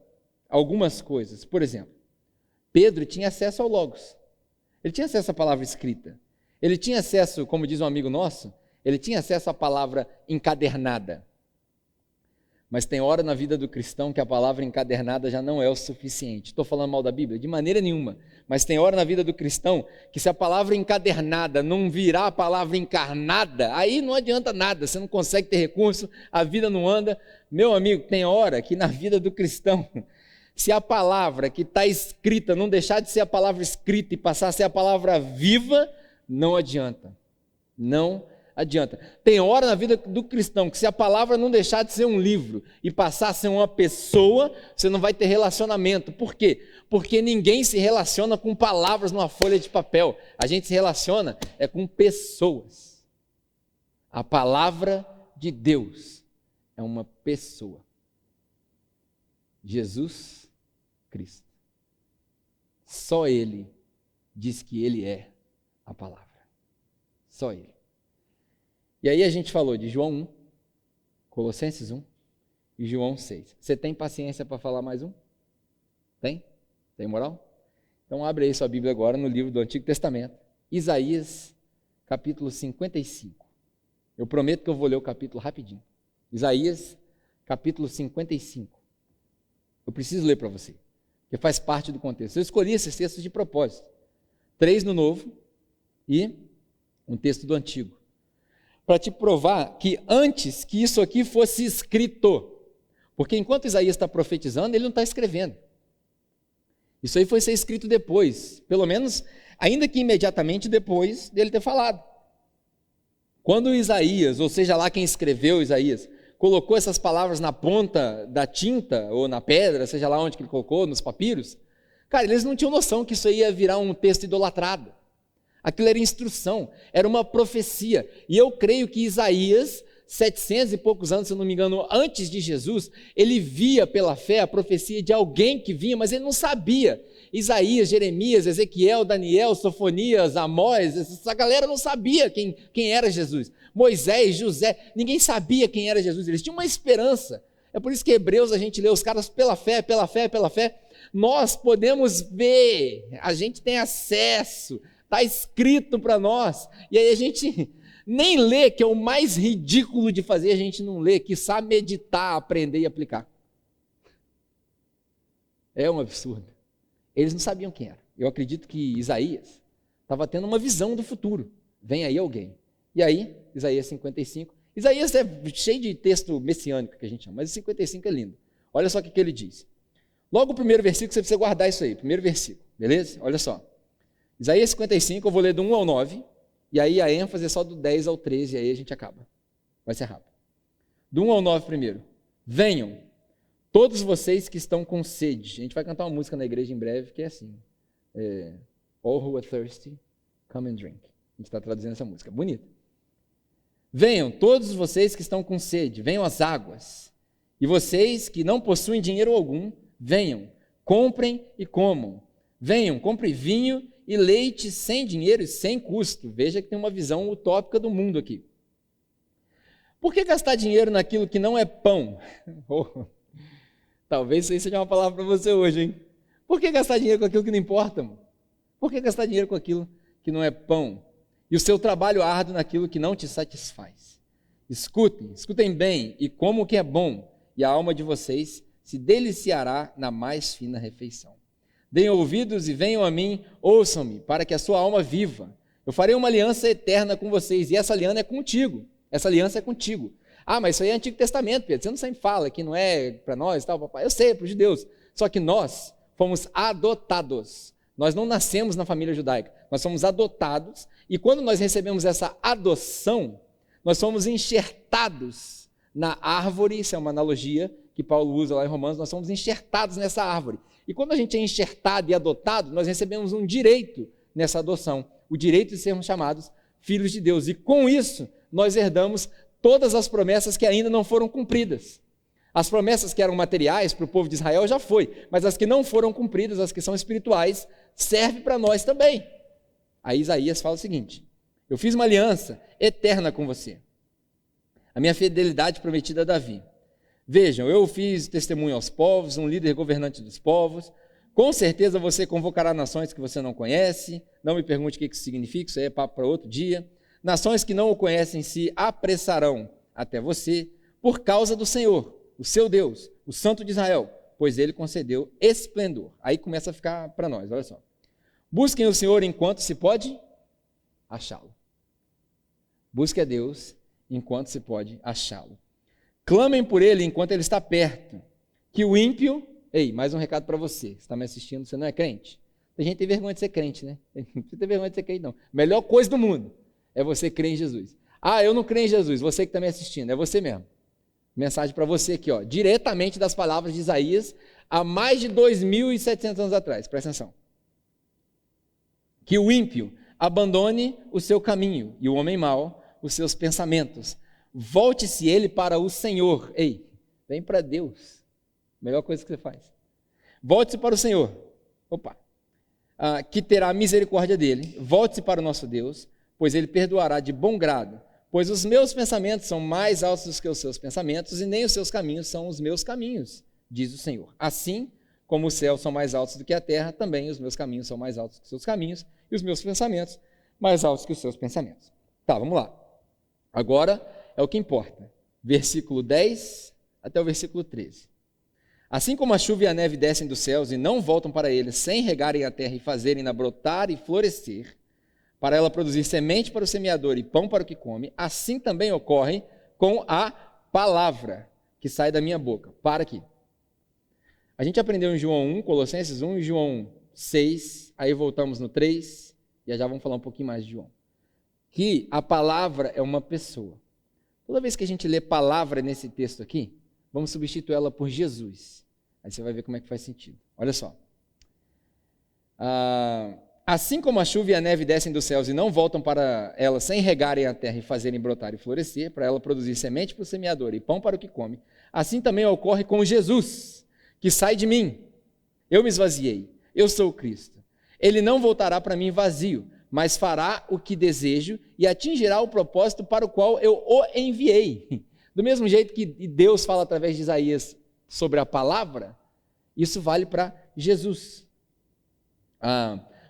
algumas coisas. Por exemplo, Pedro tinha acesso ao Logos. Ele tinha acesso à palavra escrita. Ele tinha acesso, como diz um amigo nosso, ele tinha acesso à palavra encadernada. Mas tem hora na vida do cristão que a palavra encadernada já não é o suficiente. Estou falando mal da Bíblia? De maneira nenhuma. Mas tem hora na vida do cristão que se a palavra encadernada não virar a palavra encarnada, aí não adianta nada, você não consegue ter recurso, a vida não anda. Meu amigo, tem hora que na vida do cristão, se a palavra que está escrita não deixar de ser a palavra escrita e passar a ser a palavra viva, não adianta. Não adianta. Tem hora na vida do cristão que se a palavra não deixar de ser um livro e passar a ser uma pessoa, você não vai ter relacionamento. Por quê? Porque ninguém se relaciona com palavras numa folha de papel. A gente se relaciona com pessoas. A palavra de Deus é uma pessoa. Jesus Cristo. Só Ele diz que Ele é a palavra. Só Ele. E aí a gente falou de João 1, Colossenses 1 e João 6. Você tem paciência para falar mais um? Tem? Tem moral? Então abre aí sua Bíblia agora no livro do Antigo Testamento. Isaías, capítulo 55. Eu prometo que eu vou ler o capítulo rapidinho. Isaías, capítulo 55. Eu preciso ler para você, porque faz parte do contexto. Eu escolhi esses textos de propósito. 3 no Novo e um texto do Antigo. Para te provar que antes que isso aqui fosse escrito, porque enquanto Isaías está profetizando, ele não está escrevendo. Isso aí foi ser escrito depois, pelo menos, ainda que imediatamente depois dele ter falado. Quando Isaías, ou seja lá quem escreveu Isaías, colocou essas palavras na ponta da tinta, ou na pedra, seja lá onde que ele colocou, nos papiros, cara, eles não tinham noção que isso aí ia virar um texto idolatrado. Aquilo era instrução, era uma profecia. E eu creio que Isaías, 700 e poucos anos, se eu não me engano, antes de Jesus, ele via pela fé a profecia de alguém que vinha, mas ele não sabia. Isaías, Jeremias, Ezequiel, Daniel, Sofonias, Amós, essa galera não sabia quem era Jesus. Moisés, José, ninguém sabia quem era Jesus. Eles tinham uma esperança. É por isso que Hebreus a gente lê os caras pela fé, pela fé, pela fé. Nós podemos ver, a gente tem acesso, está escrito para nós, e aí a gente nem lê, que é o mais ridículo de fazer, a gente não lê, que sabe meditar, aprender e aplicar. É um absurdo. Eles não sabiam quem era. Eu acredito que Isaías estava tendo uma visão do futuro. Vem aí alguém. E aí, Isaías 55. Isaías é cheio de texto messiânico, que a gente chama, mas o 55 é lindo. Olha só o que ele diz. Logo o primeiro versículo, você precisa guardar isso aí, primeiro versículo, beleza? Olha só. Isaías 55, eu vou ler do 1 ao 9, e aí a ênfase é só do 10 ao 13, e aí a gente acaba. Vai ser rápido. Do 1 ao 9 primeiro. Venham, todos vocês que estão com sede. A gente vai cantar uma música na igreja em breve, que é assim. All who are thirsty, come and drink. A gente está traduzindo essa música. Bonita. Venham, todos vocês que estão com sede, venham às águas. E vocês que não possuem dinheiro algum, venham, comprem e comam. Venham, comprem vinho e leite sem dinheiro e sem custo. Veja que tem uma visão utópica do mundo aqui. Por que gastar dinheiro naquilo que não é pão? Oh, talvez isso aí seja uma palavra para você hoje, hein? Por que gastar dinheiro com aquilo que não importa, mano? Por que gastar dinheiro com aquilo que não é pão? E o seu trabalho árduo naquilo que não te satisfaz. Escutem bem e comam o que é bom, e a alma de vocês se deliciará na mais fina refeição. Deem ouvidos e venham a mim, ouçam-me, para que a sua alma viva. Eu farei uma aliança eterna com vocês, e essa aliança é contigo. Essa aliança é contigo. Ah, mas isso aí é Antigo Testamento, Pedro. Você não sempre fala que não é para nós e tal, papai. Eu sei, é para os judeus. Só que nós fomos adotados. Nós não nascemos na família judaica. Nós somos adotados, e quando nós recebemos essa adoção, nós somos enxertados na árvore, isso é uma analogia que Paulo usa lá em Romanos, nós somos enxertados nessa árvore. E quando a gente é enxertado e adotado, nós recebemos um direito nessa adoção, o direito de sermos chamados filhos de Deus. E com isso, nós herdamos todas as promessas que ainda não foram cumpridas. As promessas que eram materiais para o povo de Israel já foi, mas as que não foram cumpridas, as que são espirituais, servem para nós também. Aí Isaías fala o seguinte: eu fiz uma aliança eterna com você, a minha fidelidade prometida a Davi. Vejam, eu fiz testemunho aos povos, um líder governante dos povos. Com certeza você convocará nações que você não conhece. Não me pergunte o que isso significa, isso aí é papo para outro dia. Nações que não o conhecem se apressarão até você por causa do Senhor, o seu Deus, o Santo de Israel, pois ele concedeu esplendor. Aí começa a ficar para nós, olha só. Busquem o Senhor enquanto se pode achá-lo. Busque a Deus enquanto se pode achá-lo. Clamem por ele enquanto ele está perto. Que o ímpio... Ei, mais um recado para você. Você está me assistindo, você não é crente? Tem gente que tem vergonha de ser crente, né? Não precisa ter vergonha de ser crente, não. Melhor coisa do mundo é você crer em Jesus. Ah, eu não creio em Jesus. Você que está me assistindo, é você mesmo. Mensagem para você aqui, ó, diretamente das palavras de Isaías, há mais de 2.700 anos atrás. Presta atenção. Que o ímpio abandone o seu caminho e o homem mau os seus pensamentos. Volte-se ele para o Senhor. Ei, vem para Deus. Melhor coisa que você faz. Volte-se para o Senhor. Opa. Que terá misericórdia dele. Volte-se para o nosso Deus, pois ele perdoará de bom grado. Pois os meus pensamentos são mais altos do que os seus pensamentos, e nem os seus caminhos são os meus caminhos, diz o Senhor. Assim como os céus são mais altos do que a terra, também os meus caminhos são mais altos que os seus caminhos, e os meus pensamentos mais altos que os seus pensamentos. Tá, vamos lá. Agora é o que importa. Versículo 10 até o versículo 13. Assim como a chuva e a neve descem dos céus e não voltam para eles, sem regarem a terra e fazerem-na brotar e florescer, para ela produzir semente para o semeador e pão para o que come, assim também ocorre com a palavra que sai da minha boca. Para aqui. A gente aprendeu em João 1, Colossenses 1 e João 6, aí voltamos no 3, e já vamos falar um pouquinho mais de João. Que a palavra é uma pessoa. Toda vez que a gente lê palavra nesse texto aqui, vamos substituir ela por Jesus. Aí você vai ver como é que faz sentido. Olha só. Assim como a chuva e a neve descem dos céus e não voltam para ela sem regarem a terra e fazerem brotar e florescer, para ela produzir semente para o semeador e pão para o que come, assim também ocorre com Jesus, que sai de mim. Eu me esvaziei, eu sou o Cristo. Ele não voltará para mim vazio, mas fará o que desejo e atingirá o propósito para o qual eu o enviei. Do mesmo jeito que Deus fala através de Isaías sobre a palavra, isso vale para Jesus.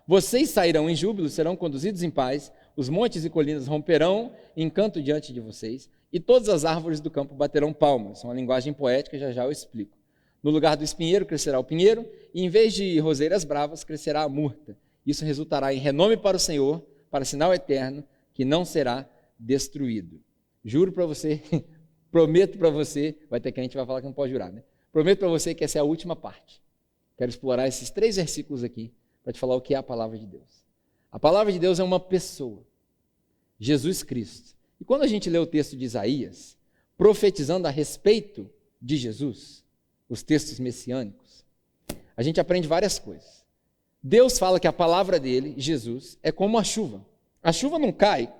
Vocês sairão em júbilo, serão conduzidos em paz, os montes e colinas romperão em canto diante de vocês, e todas as árvores do campo baterão palmas. É uma linguagem poética, já eu explico. No lugar do espinheiro crescerá o pinheiro, e em vez de roseiras bravas, crescerá a murta. Isso resultará em renome para o Senhor, para sinal eterno, que não será destruído. Juro para você, prometo para você, vai ter crente que vai falar que não pode jurar, né? Prometo para você que essa é a última parte. Quero explorar esses 3 versículos aqui, para te falar o que é a palavra de Deus. A palavra de Deus é uma pessoa, Jesus Cristo. E quando a gente lê o texto de Isaías, profetizando a respeito de Jesus, os textos messiânicos, a gente aprende várias coisas. Deus fala que a palavra dele, Jesus, é como a chuva. A chuva não cai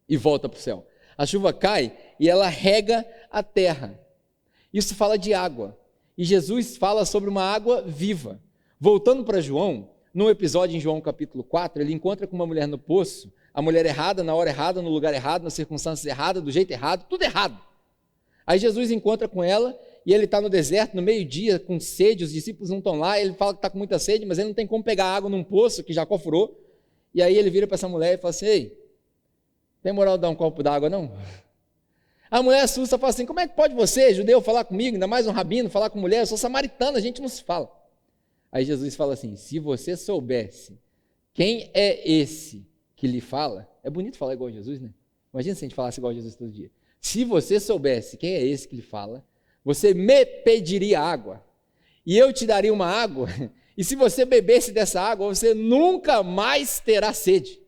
e volta para o céu. A chuva cai e ela rega a terra. Isso fala de água. E Jesus fala sobre uma água viva. Voltando para João, num episódio em João capítulo 4, ele encontra com uma mulher no poço, a mulher errada, na hora errada, no lugar errado, nas circunstâncias erradas, do jeito errado, tudo errado. Aí Jesus encontra com ela e ele está no deserto, no meio-dia, com sede, os discípulos não estão lá, ele fala que está com muita sede, mas ele não tem como pegar água num poço que Jacó furou. E aí ele vira para essa mulher e fala assim: ei, tem moral de dar um copo d'água, não? A mulher assusta e fala assim: como é que pode você, judeu, falar comigo, ainda mais um rabino, falar com mulher? Eu sou samaritano, a gente não se fala. Aí Jesus fala assim: se você soubesse quem é esse que lhe fala, é bonito falar igual a Jesus, né? Imagina se a gente falasse igual a Jesus todo dia. Se você soubesse quem é esse que lhe fala, você me pediria água, e eu te daria uma água, e se você bebesse dessa água, você nunca mais terá sede.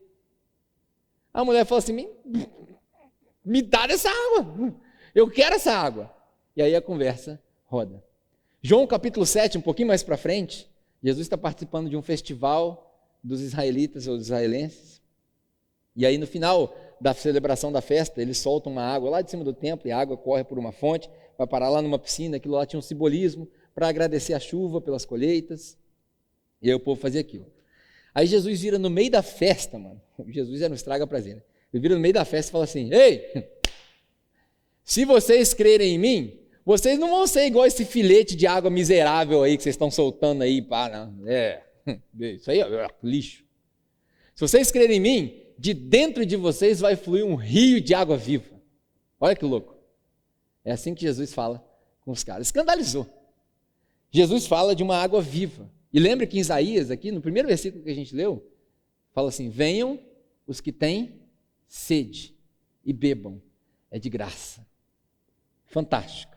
A mulher fala assim: me dá essa água, eu quero essa água. E aí a conversa roda. João capítulo 7, um pouquinho mais para frente, Jesus está participando de um festival dos israelitas ou dos israelenses, e aí no final da celebração da festa, eles soltam uma água lá de cima do templo, e a água corre por uma fonte, vai parar lá numa piscina. Aquilo lá tinha um simbolismo para agradecer a chuva pelas colheitas, e aí o povo fazia aquilo. Aí Jesus vira no meio da festa, mano, Jesus já não estraga prazer, né? Ele vira no meio da festa e fala assim: ei, se vocês crerem em mim, vocês não vão ser igual esse filete de água miserável aí que vocês estão soltando aí, pá, isso aí é lixo. Se vocês crerem em mim, de dentro de vocês vai fluir um rio de água viva. Olha que louco. É assim que Jesus fala com os caras, escandalizou. Jesus fala de uma água viva. E lembra que em Isaías, aqui no primeiro versículo que a gente leu, fala assim: venham os que têm sede e bebam, é de graça. Fantástico.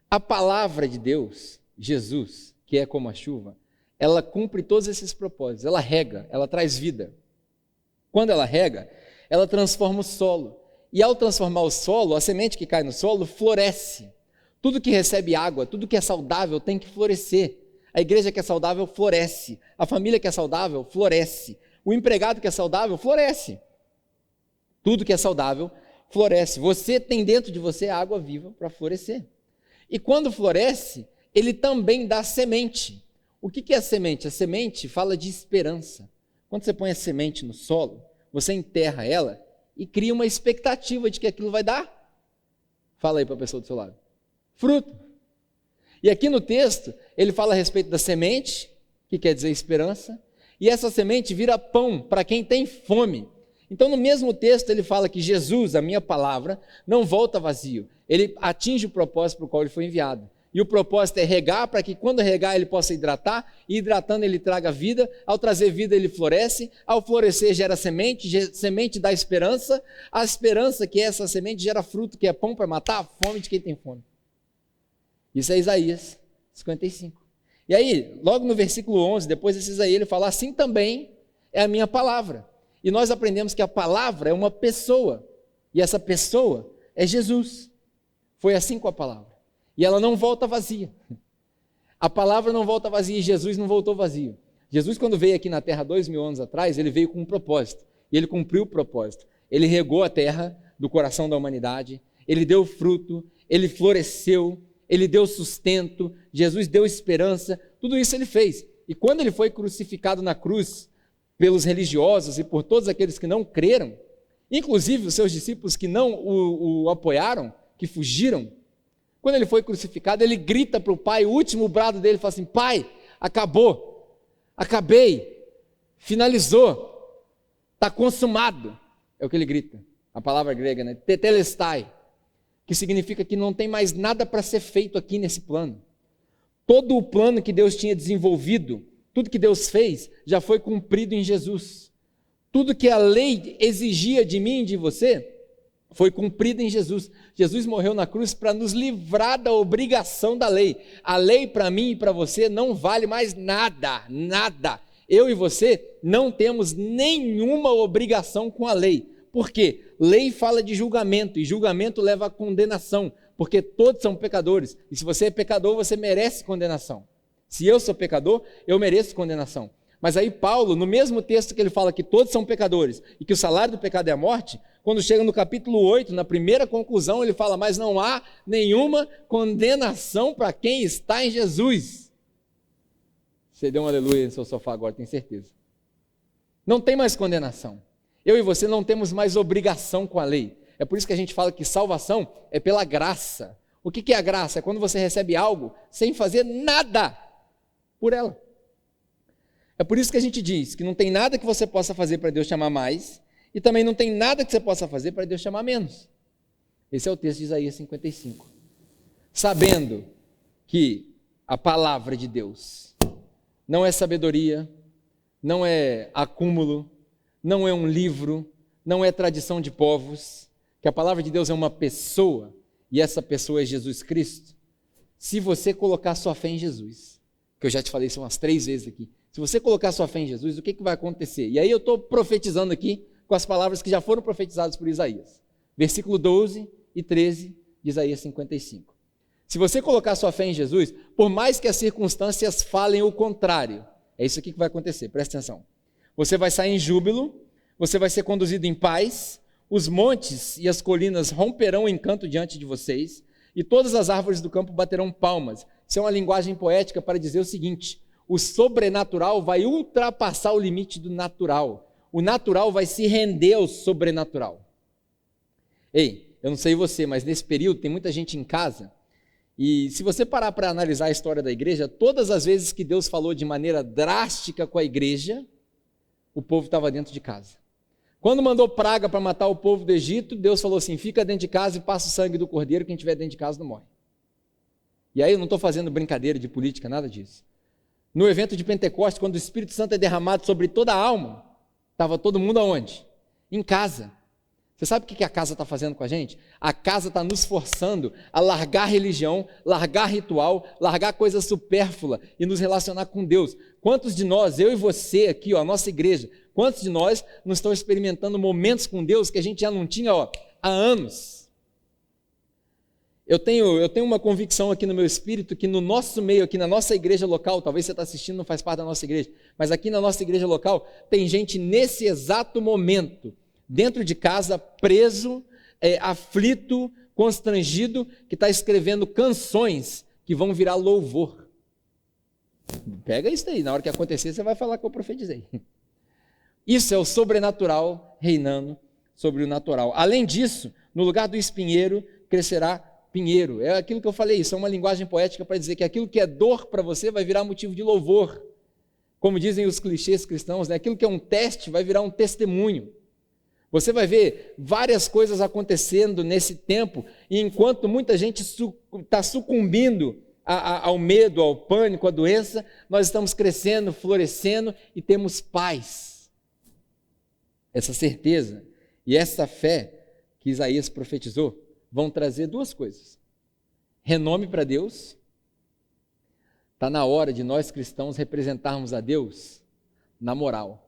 A palavra de Deus, Jesus, que é como a chuva, ela cumpre todos esses propósitos. Ela rega, ela traz vida. Quando ela rega, ela transforma o solo. E ao transformar o solo, a semente que cai no solo floresce. Tudo que recebe água, tudo que é saudável tem que florescer. A igreja que é saudável floresce. A família que é saudável floresce. O empregado que é saudável floresce. Tudo que é saudável floresce. Você tem dentro de você a água viva para florescer. E quando floresce, ele também dá semente. O que é a semente? A semente fala de esperança. Quando você põe a semente no solo, você enterra ela e cria uma expectativa de que aquilo vai dar. Fala aí para a pessoa do seu lado. Fruto. E aqui no texto, ele fala a respeito da semente, que quer dizer esperança, e essa semente vira pão para quem tem fome. Então, no mesmo texto, ele fala que Jesus, a minha palavra, não volta vazio. Ele atinge o propósito para o qual ele foi enviado. E o propósito é regar, para que quando regar ele possa hidratar, e hidratando ele traga vida, ao trazer vida ele floresce, ao florescer gera semente, semente dá esperança, a esperança que é essa semente gera fruto, que é pão para matar a fome de quem tem fome. Isso é Isaías 55. E aí, logo no versículo 11, depois desse Isaías, ele fala: assim também é a minha palavra. E nós aprendemos que a palavra é uma pessoa, e essa pessoa é Jesus. Foi assim com a palavra. E ela não volta vazia. A palavra não volta vazia e Jesus não voltou vazio. Jesus, quando veio aqui na terra 2000 anos atrás, ele veio com um propósito. E ele cumpriu o propósito. Ele regou a terra do coração da humanidade, ele deu fruto, ele floresceu, ele deu sustento, Jesus deu esperança, tudo isso ele fez. E quando ele foi crucificado na cruz, pelos religiosos e por todos aqueles que não creram, inclusive os seus discípulos que não o apoiaram, que fugiram, quando ele foi crucificado, ele grita para o Pai, o último brado dele, fala assim: Pai, acabou, acabei, finalizou, está consumado, é o que ele grita, a palavra grega, né? Tetelestai, que significa que não tem mais nada para ser feito aqui nesse plano. Todo o plano que Deus tinha desenvolvido, tudo que Deus fez, já foi cumprido em Jesus. Tudo que a lei exigia de mim e de você, foi cumprido em Jesus. Jesus morreu na cruz para nos livrar da obrigação da lei. A lei para mim e para você não vale mais nada, nada. Eu e você não temos nenhuma obrigação com a lei. Por quê? Lei fala de julgamento, e julgamento leva à condenação, porque todos são pecadores. E se você é pecador, você merece condenação. Se eu sou pecador, eu mereço condenação. Mas aí Paulo, no mesmo texto que ele fala que todos são pecadores e que o salário do pecado é a morte, quando chega no capítulo 8, na primeira conclusão, ele fala: mas não há nenhuma condenação para quem está em Jesus. Você deu um aleluia no seu sofá agora, tenho certeza. Não tem mais condenação. Eu e você não temos mais obrigação com a lei. É por isso que a gente fala que salvação é pela graça. O que é a graça? É quando você recebe algo sem fazer nada por ela. É por isso que a gente diz que não tem nada que você possa fazer para Deus chamar mais, e também não tem nada que você possa fazer para Deus chamar menos. Esse é o texto de Isaías 55. Sabendo que a palavra de Deus não é sabedoria, não é acúmulo, não é um livro, não é tradição de povos, que a palavra de Deus é uma pessoa, e essa pessoa é Jesus Cristo. Se você colocar sua fé em Jesus, que eu já te falei isso umas 3 vezes aqui, se você colocar sua fé em Jesus, o que vai acontecer? E aí eu estou profetizando aqui com as palavras que já foram profetizadas por Isaías. Versículo 12 e 13 de Isaías 55. Se você colocar sua fé em Jesus, por mais que as circunstâncias falem o contrário, é isso aqui que vai acontecer, presta atenção. Você vai sair em júbilo, você vai ser conduzido em paz, os montes e as colinas romperão em canto diante de vocês, e todas as árvores do campo baterão palmas. Isso é uma linguagem poética para dizer o seguinte: o sobrenatural vai ultrapassar o limite do natural. O natural vai se render ao sobrenatural. Ei, eu não sei você, mas nesse período tem muita gente em casa, e se você parar para analisar a história da igreja, todas as vezes que Deus falou de maneira drástica com a igreja, o povo estava dentro de casa. Quando mandou praga para matar o povo do Egito, Deus falou assim: fica dentro de casa e passa o sangue do cordeiro, quem estiver dentro de casa não morre. E aí eu não estou fazendo brincadeira de política, nada disso. No evento de Pentecostes, quando o Espírito Santo é derramado sobre toda a alma, estava todo mundo aonde? Em casa. Você sabe o que a casa está fazendo com a gente? A casa está nos forçando a largar religião, largar ritual, largar coisa supérflua e nos relacionar com Deus. Quantos de nós, eu e você aqui, a nossa igreja, quantos de nós não estão experimentando momentos com Deus que a gente já não tinha há anos? Eu tenho uma convicção aqui no meu espírito que no nosso meio, aqui na nossa igreja local, talvez você está assistindo, não faz parte da nossa igreja, mas aqui na nossa igreja local, tem gente nesse exato momento, dentro de casa, preso, aflito, constrangido, que está escrevendo canções que vão virar louvor. Pega isso aí, na hora que acontecer você vai falar que eu profetizei. Isso é o sobrenatural reinando sobre o natural. Além disso, no lugar do espinheiro, crescerá pinheiro. É aquilo que eu falei, isso é uma linguagem poética para dizer que aquilo que é dor para você vai virar motivo de louvor. Como dizem os clichês cristãos, né? Aquilo que é um teste vai virar um testemunho. Você vai ver várias coisas acontecendo nesse tempo, e enquanto muita gente está sucumbindo ao medo, ao pânico, à doença, nós estamos crescendo, florescendo e temos paz. Essa certeza e essa fé que Isaías profetizou vão trazer duas coisas: renome para Deus. Está na hora de nós cristãos representarmos a Deus na moral.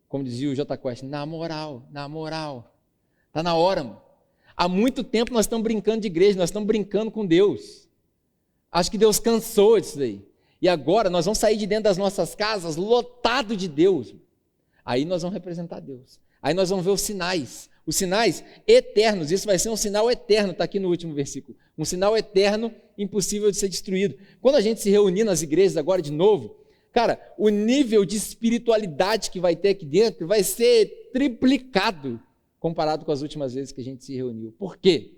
Como dizia o J. Quest, na moral. Está na hora, mano. Há muito tempo nós estamos brincando de igreja, nós estamos brincando com Deus. Acho que Deus cansou disso daí. E agora nós vamos sair de dentro das nossas casas lotado de Deus. Aí nós vamos representar Deus. Aí nós vamos ver os sinais eternos. Isso vai ser um sinal eterno, está aqui no último versículo. Um sinal eterno, impossível de ser destruído. Quando a gente se reunir nas igrejas agora de novo, cara, o nível de espiritualidade que vai ter aqui dentro vai ser triplicado comparado com as últimas vezes que a gente se reuniu. Por quê?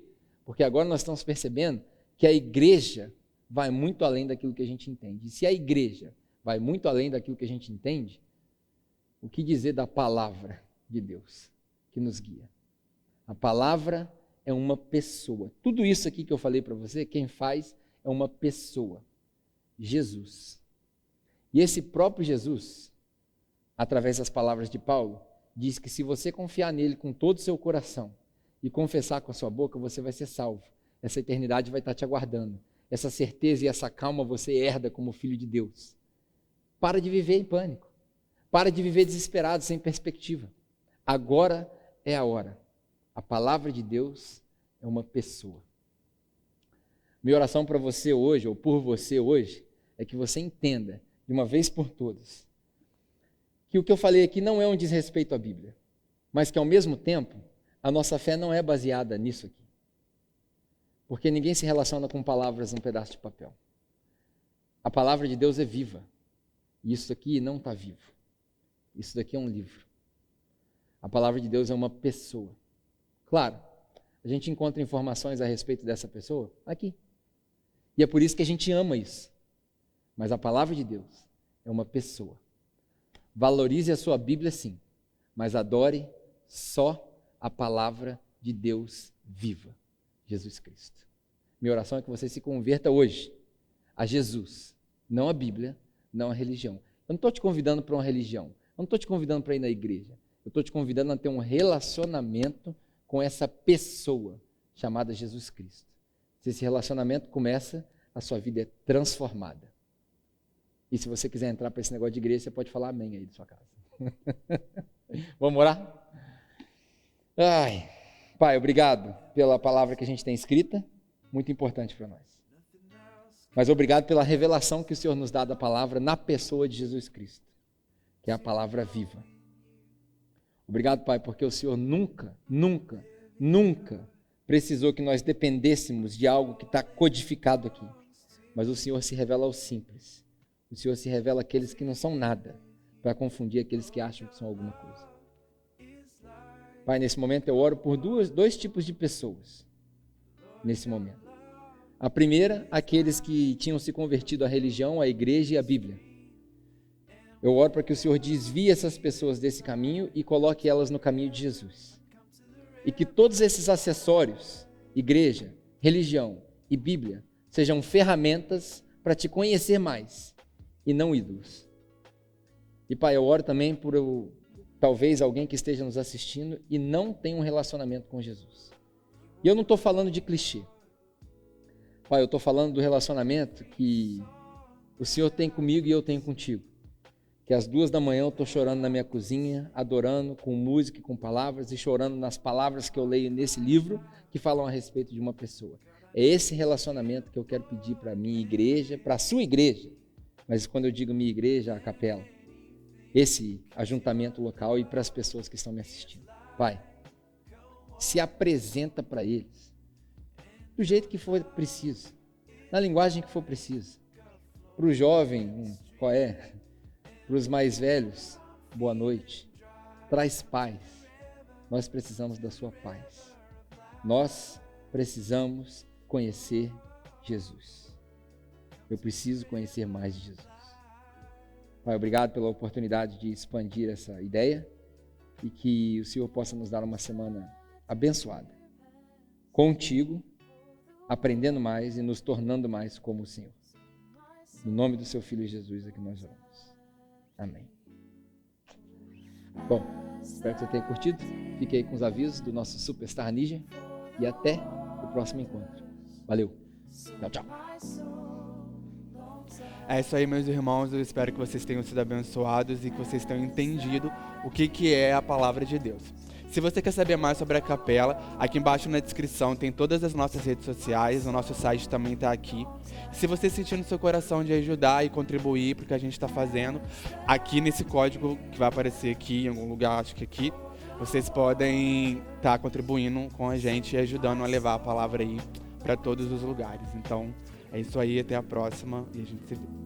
Porque agora nós estamos percebendo que a igreja vai muito além daquilo que a gente entende. E se a igreja vai muito além daquilo que a gente entende, o que dizer da palavra de Deus que nos guia? A palavra é uma pessoa. Tudo isso aqui que eu falei para você, quem faz é uma pessoa. Jesus. E esse próprio Jesus, através das palavras de Paulo, diz que se você confiar nele com todo o seu coração e confessar com a sua boca, você vai ser salvo. Essa eternidade vai estar te aguardando. Essa certeza e essa calma você herda como filho de Deus. Para de viver em pânico. Para de viver desesperado, sem perspectiva. Agora é a hora. A palavra de Deus é uma pessoa. Minha oração para você hoje, ou por você hoje, é que você entenda, de uma vez por todas, que o que eu falei aqui não é um desrespeito à Bíblia, mas que ao mesmo tempo, a nossa fé não é baseada nisso aqui. Porque ninguém se relaciona com palavras num pedaço de papel. A palavra de Deus é viva. E isso aqui não está vivo. Isso daqui é um livro. A palavra de Deus é uma pessoa. Claro, a gente encontra informações a respeito dessa pessoa aqui. E é por isso que a gente ama isso. Mas a palavra de Deus é uma pessoa. Valorize a sua Bíblia sim, mas adore só a palavra de Deus viva, Jesus Cristo. Minha oração é que você se converta hoje a Jesus, não a Bíblia, não a religião. Eu não estou te convidando para uma religião, eu não estou te convidando para ir na igreja, eu estou te convidando a ter um relacionamento com essa pessoa chamada Jesus Cristo. Se esse relacionamento começa, a sua vida é transformada. E se você quiser entrar para esse negócio de igreja, você pode falar amém aí da sua casa. Vamos orar? Ai, Pai, obrigado pela palavra que a gente tem escrita, muito importante para nós. Mas obrigado pela revelação que o Senhor nos dá da palavra na pessoa de Jesus Cristo, que é a palavra viva. Obrigado, Pai, porque o Senhor nunca precisou que nós dependêssemos de algo que está codificado aqui. Mas o Senhor se revela aos simples. O Senhor se revela àqueles que não são nada, para confundir aqueles que acham que são alguma coisa. Pai, nesse momento eu oro por dois tipos de pessoas. Nesse momento. A primeira, aqueles que tinham se convertido à religião, à igreja e à Bíblia. Eu oro para que o Senhor desvie essas pessoas desse caminho e coloque elas no caminho de Jesus. E que todos esses acessórios, igreja, religião e Bíblia, sejam ferramentas para te conhecer mais e não ídolos. E Pai, eu oro também por talvez alguém que esteja nos assistindo e não tenha um relacionamento com Jesus. E eu não estou falando de clichê. Pai, eu estou falando do relacionamento que o Senhor tem comigo e eu tenho contigo. Que às 2 da manhã eu estou chorando na minha cozinha, adorando com música e com palavras e chorando nas palavras que eu leio nesse livro que falam a respeito de uma pessoa. É esse relacionamento que eu quero pedir para a minha igreja, para a sua igreja. Mas quando eu digo minha igreja, a capela. Esse ajuntamento local e para as pessoas que estão me assistindo. Pai, se apresenta para eles do jeito que for preciso, na linguagem que for preciso. Para o jovem, qual é? Para os mais velhos, boa noite. Traz paz. Nós precisamos da sua paz. Nós precisamos conhecer Jesus. Eu preciso conhecer mais de Jesus. Pai, obrigado pela oportunidade de expandir essa ideia e que o Senhor possa nos dar uma semana abençoada. Contigo, aprendendo mais e nos tornando mais como o Senhor. No nome do seu Filho Jesus é que nós oramos. Amém. Bom, espero que você tenha curtido. Fique aí com os avisos do nosso Superstar Ninja e até o próximo encontro. Valeu. Tchau, tchau. É isso aí, meus irmãos. Eu espero que vocês tenham sido abençoados e que vocês tenham entendido o que é a palavra de Deus. Se você quer saber mais sobre a capela, aqui embaixo na descrição tem todas as nossas redes sociais, o nosso site também está aqui. Se você sentir no seu coração de ajudar e contribuir para o que a gente está fazendo, aqui nesse código que vai aparecer aqui, em algum lugar, acho que aqui, vocês podem estar contribuindo com a gente e ajudando a levar a palavra aí para todos os lugares. Então, é isso aí, até a próxima e a gente se vê.